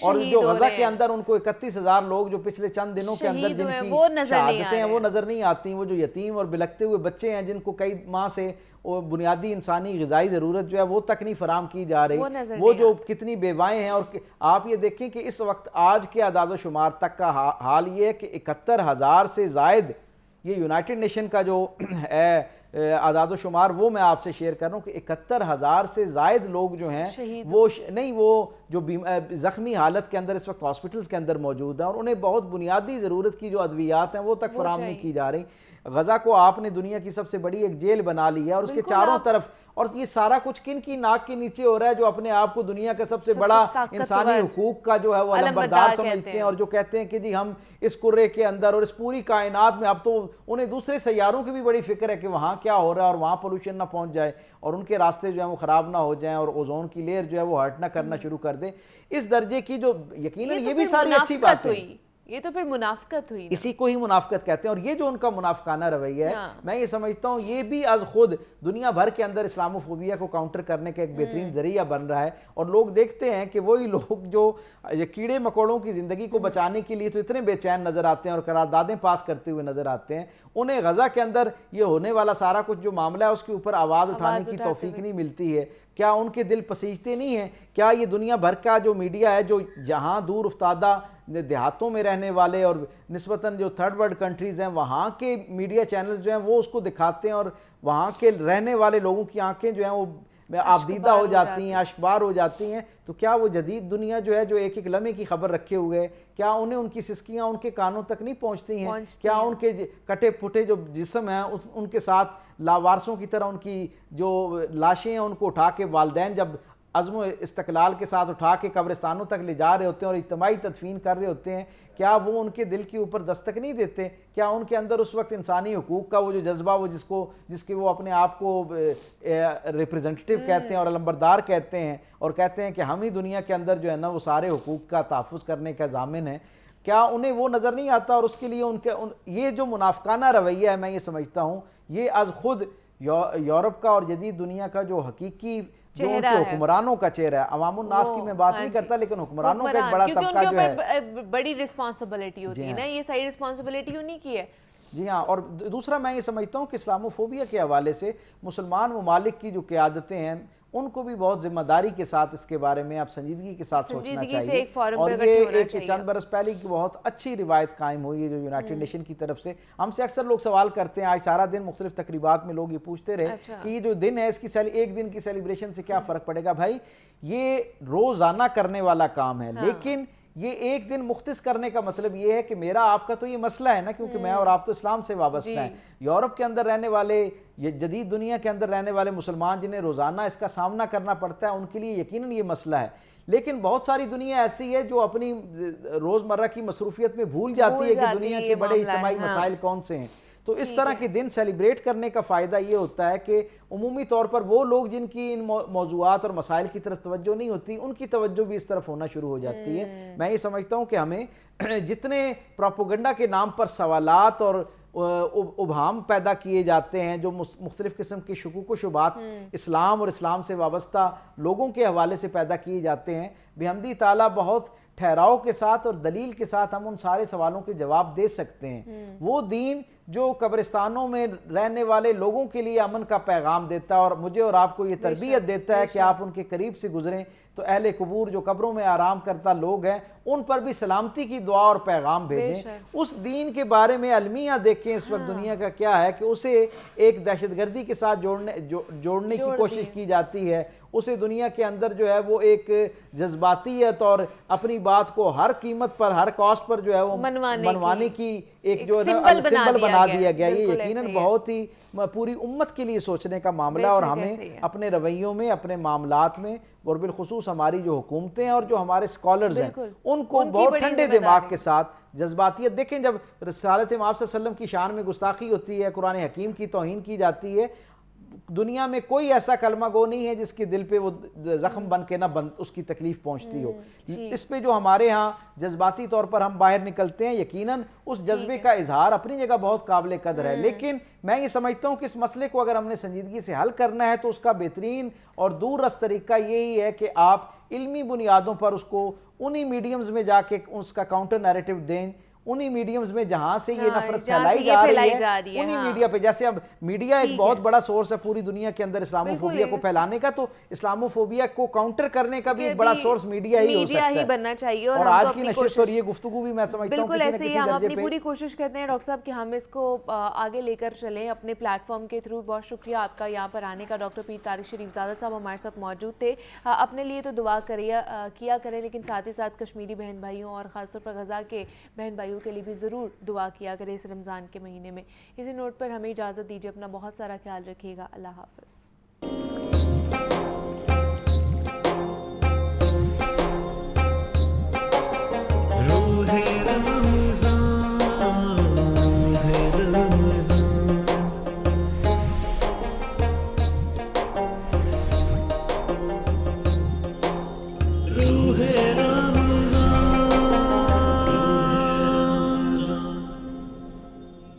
Speaker 4: اور جو غزہ کے اندر ان کو 31,000 لوگ جو پچھلے چند دنوں کے اندر جن کی شہادتیں ہیں وہ نظر نہیں آتی، وہ جو یتیم اور بلکتے ہوئے بچے ہیں جن کو کئی ماہ سے بنیادی انسانی غذائی ضرورت جو ہے وہ تک نہیں فراہم کی جا رہی، وہ جو کتنی بیوائیں ہیں. اور آپ یہ دیکھیں کہ اس وقت آج کے اعداد و شمار تک کا حال یہ ہے کہ 71,000 سے زائد، یہ یونائٹڈ نیشن کا جو ہے اعداد و شمار وہ میں آپ سے شیئر کر رہا ہوں کہ 71,000 سے زائد لوگ جو ہیں وہ جو زخمی حالت کے اندر اس وقت ہاسپٹلز کے اندر موجود ہیں اور انہیں بہت بنیادی ضرورت کی جو ادویات ہیں وہ تک فراہم نہیں کی جا رہی. غزہ کو آپ نے دنیا کی سب سے بڑی ایک جیل بنا لی ہے اور اس کے چاروں طرف، اور یہ سارا کچھ کن کی ناک کے نیچے ہو رہا ہے جو اپنے آپ کو دنیا کا سب سے بڑا انسانی حقوق کا جو ہے وہ علمبردار سمجھتے ہیں اور جو کہتے ہیں کہ جی ہم اس کرے کے اندر اور اس پوری کائنات میں، اب تو انہیں دوسرے سیاروں کی بھی بڑی فکر ہے کہ وہاں کیا ہو رہا ہے اور وہاں پولوشن نہ پہنچ جائے اور ان کے راستے جو ہیں وہ خراب نہ ہو جائیں اور اوزون کی لیئر جو ہے وہ ہرٹ نہ کرنا شروع کر دیں. اس درجے کی جو یقیناً یہ بھی ساری اچھی بات ہے،
Speaker 1: یہ تو پھر منافقت ہوئی،
Speaker 4: اسی کو ہی منافقت کہتے ہیں. اور یہ جو ان کا منافقانہ رویہ ہے میں یہ سمجھتا ہوں یہ بھی از خود دنیا بھر کے اندر اسلاموفوبیا کو کاؤنٹر کرنے کا ایک بہترین ذریعہ بن رہا ہے. اور لوگ دیکھتے ہیں کہ وہی لوگ جو کیڑے مکوڑوں کی زندگی کو بچانے کے لیے تو اتنے بے چین نظر آتے ہیں اور قراردادیں پاس کرتے ہوئے نظر آتے ہیں، انہیں غزہ کے اندر یہ ہونے والا سارا کچھ جو معاملہ ہے اس کے اوپر آواز اٹھانے کی توفیق نہیں ملتی ہے. کیا ان کے دل پسیجتے نہیں ہیں؟ کیا یہ دنیا بھر کا جو میڈیا ہے جو جہاں دور افتادہ دیہاتوں میں رہنے والے اور نسبتاً جو تھرڈ ورلڈ کنٹریز ہیں وہاں کے میڈیا چینلز جو ہیں وہ اس کو دکھاتے ہیں اور وہاں کے رہنے والے لوگوں کی آنکھیں جو ہیں وہ آبدیدہ ہو جاتی ہیں، اشکبار ہو جاتی ہیں. تو کیا وہ جدید دنیا جو ہے جو ایک ایک لمحے کی خبر رکھے ہوئے ہے، کیا انہیں ان کی سسکیاں ان کے کانوں تک نہیں پہنچتی ہیں؟ کیا ان کے کٹے پھٹے جو جسم ہیں ان کے ساتھ لاوارثوں کی طرح ان کی جو لاشیں ہیں ان کو اٹھا کے والدین جب عزم و استقلال کے ساتھ اٹھا کے قبرستانوں تک لے جا رہے ہوتے ہیں اور اجتماعی تدفین کر رہے ہوتے ہیں، کیا وہ ان کے دل کے اوپر دستک نہیں دیتے؟ کیا ان کے اندر اس وقت انسانی حقوق کا وہ جو جذبہ وہ جس کے وہ اپنے آپ کو ریپریزنٹیٹیو کہتے ہیں اور علمبردار کہتے ہیں اور کہتے ہیں کہ ہم ہی دنیا کے اندر جو ہے نا وہ سارے حقوق کا تحفظ کرنے کا ضامن ہے، کیا انہیں وہ نظر نہیں آتا؟ اور اس کے لیے یہ جو منافقانہ رویہ ہے میں یہ سمجھتا ہوں یہ از خود یورپ کا اور جدید دنیا کا جو حقیقی جو ان کے حکمرانوں کا چہرہ ہے. عوام الناس کی میں بات نہیں کرتا لیکن حکمرانوں کا ایک بڑا طبقہ جو ہے
Speaker 1: بڑی رسپانسبلٹی ہوتی ہے نا، یہ صحیح رسپانسبلٹی انہی کی ہے.
Speaker 4: جی ہاں. اور دوسرا میں یہ سمجھتا ہوں کہ اسلاموفوبیا کے حوالے سے مسلمان ممالک کی جو قیادتیں ہیں ان کو بھی بہت ذمہ داری کے ساتھ اس کے بارے میں آپ سنجیدگی کے ساتھ سوچنا چاہیے. اور یہ ایک چند برس پہلے کی بہت اچھی روایت قائم ہوئی ہے جو یونائٹڈ نیشن کی طرف سے. ہم سے اکثر لوگ سوال کرتے ہیں، آج سارا دن مختلف تقریبات میں لوگ یہ پوچھتے رہے کہ یہ جو دن ہے اس کی ایک دن کی سیلیبریشن سے کیا فرق پڑے گا. بھائی یہ روزانہ کرنے والا کام ہے، لیکن یہ ایک دن مختص کرنے کا مطلب یہ ہے کہ میرا آپ کا تو یہ مسئلہ ہے نا، کیونکہ میں اور آپ تو اسلام سے وابستہ ہیں. یورپ کے اندر رہنے والے، جدید دنیا کے اندر رہنے والے مسلمان جنہیں روزانہ اس کا سامنا کرنا پڑتا ہے ان کے لیے یقیناً یہ مسئلہ ہے. لیکن بہت ساری دنیا ایسی ہے جو اپنی روزمرہ کی مصروفیت میں بھول جاتی ہے کہ دنیا کے بڑے اجتماعی مسائل کون سے ہیں. تو اس طرح کے دن سیلیبریٹ کرنے کا فائدہ یہ ہوتا ہے کہ عمومی طور پر وہ لوگ جن کی ان موضوعات اور مسائل کی طرف توجہ نہیں ہوتی ان کی توجہ بھی اس طرف ہونا شروع ہو جاتی ہے. میں یہ سمجھتا ہوں کہ ہمیں جتنے پروپیگنڈا کے نام پر سوالات اور ابہام پیدا کیے جاتے ہیں، جو مختلف قسم کی شکوک و شبہات اسلام اور اسلام سے وابستہ لوگوں کے حوالے سے پیدا کیے جاتے ہیں، بحمدی تعالیٰ بہت ٹھہراؤ کے ساتھ اور دلیل کے ساتھ ہم ان سارے سوالوں کے جواب دے سکتے ہیں۔ وہ دین جو قبرستانوں میں رہنے والے لوگوں کے لیے امن کا پیغام دیتا ہے اور مجھے اور آپ کو یہ تربیت دیتا ہے کہ آپ ان کے قریب سے گزریں تو اہل قبور جو قبروں میں آرام کرتا لوگ ہیں ان پر بھی سلامتی کی دعا اور پیغام بھیجیں۔ اس دین کے بارے میں المیہ دیکھیں اس وقت دنیا کا کیا ہے کہ اسے ایک دہشت گردی کے ساتھ جوڑنے کی کوشش کی جاتی ہے، اسے دنیا کے اندر جو ہے وہ ایک جذباتیت اور اپنی بات کو ہر قیمت پر ہر کاسٹ پر جو ہے وہ منوانے کی ایک جو سمبل بنا دیا گیا۔ یہ یقیناً بہت ہی پوری امت کے لیے سوچنے کا معاملہ اور ہمیں اپنے رویوں میں اپنے معاملات میں اور بالخصوص ہماری جو حکومتیں ہیں اور جو ہمارے سکولرز ہیں ان کو بہت ٹھنڈے دماغ کے ساتھ جذباتیت دیکھیں، جب رسالت امام صلی اللہ علیہ وسلم کی شان میں گستاخی ہوتی ہے، قرآن حکیم کی توہین کی جاتی ہے، دنیا میں کوئی ایسا کلمہ گو نہیں ہے جس کے دل پہ وہ زخم بن کے نہ اس کی تکلیف پہنچتی ہو۔ اس پہ جو ہمارے ہاں جذباتی طور پر ہم باہر نکلتے ہیں، یقیناً اس جذبے کا اظہار اپنی جگہ بہت قابل قدر ہے، لیکن میں یہ سمجھتا ہوں کہ اس مسئلے کو اگر ہم نے سنجیدگی سے حل کرنا ہے تو اس کا بہترین اور دور رس طریقہ یہی ہے کہ آپ علمی بنیادوں پر اس کو انہی میڈیمز میں جا کے اس کا کاؤنٹر نیریٹو دیں، انہی میڈیمز میں جہاں سے یہ نفرت پھیلائی جا رہی ہے انہی میڈیا پہ، جیسے اب میڈیا ایک بہت بڑا سورس ہے پوری دنیا کے اندر اسلاموفوبیا کو پھیلانے کا، تو اسلاموفوبیا کو کاؤنٹر کرنے کا بھی ایک بڑا سورس میڈیا ہی ہو سکتا ہے
Speaker 1: بننا چاہیے۔
Speaker 4: اور آج کی نشست اور یہ گفتگو بھی میں سمجھتا ہوں
Speaker 1: بالکل ایسے ہی ہم اپنی پوری کوشش کرتے ہیں ڈاکٹر صاحب کہ ہم اس کو آگے لے کر چلیں اپنے پلیٹ فارم کے تھرو۔ بہت شکریہ آپ کا یہاں پر آنے کا۔ ڈاکٹر پیر طارق شریف زادہ صاحب ہمارے ساتھ موجود تھے۔ اپنے لیے تو دعا کیا کریں، لیکن ساتھ ہی ساتھ کشمیری بہن بھائیوں اور خاص طور پر غزہ کے بہن بھائیوں کے لیے بھی ضرور دعا کیا کرے اس رمضان کے مہینے میں۔ اسی نوٹ پر ہمیں اجازت دیجیے، اپنا بہت سارا خیال رکھیے گا۔ اللہ حافظ۔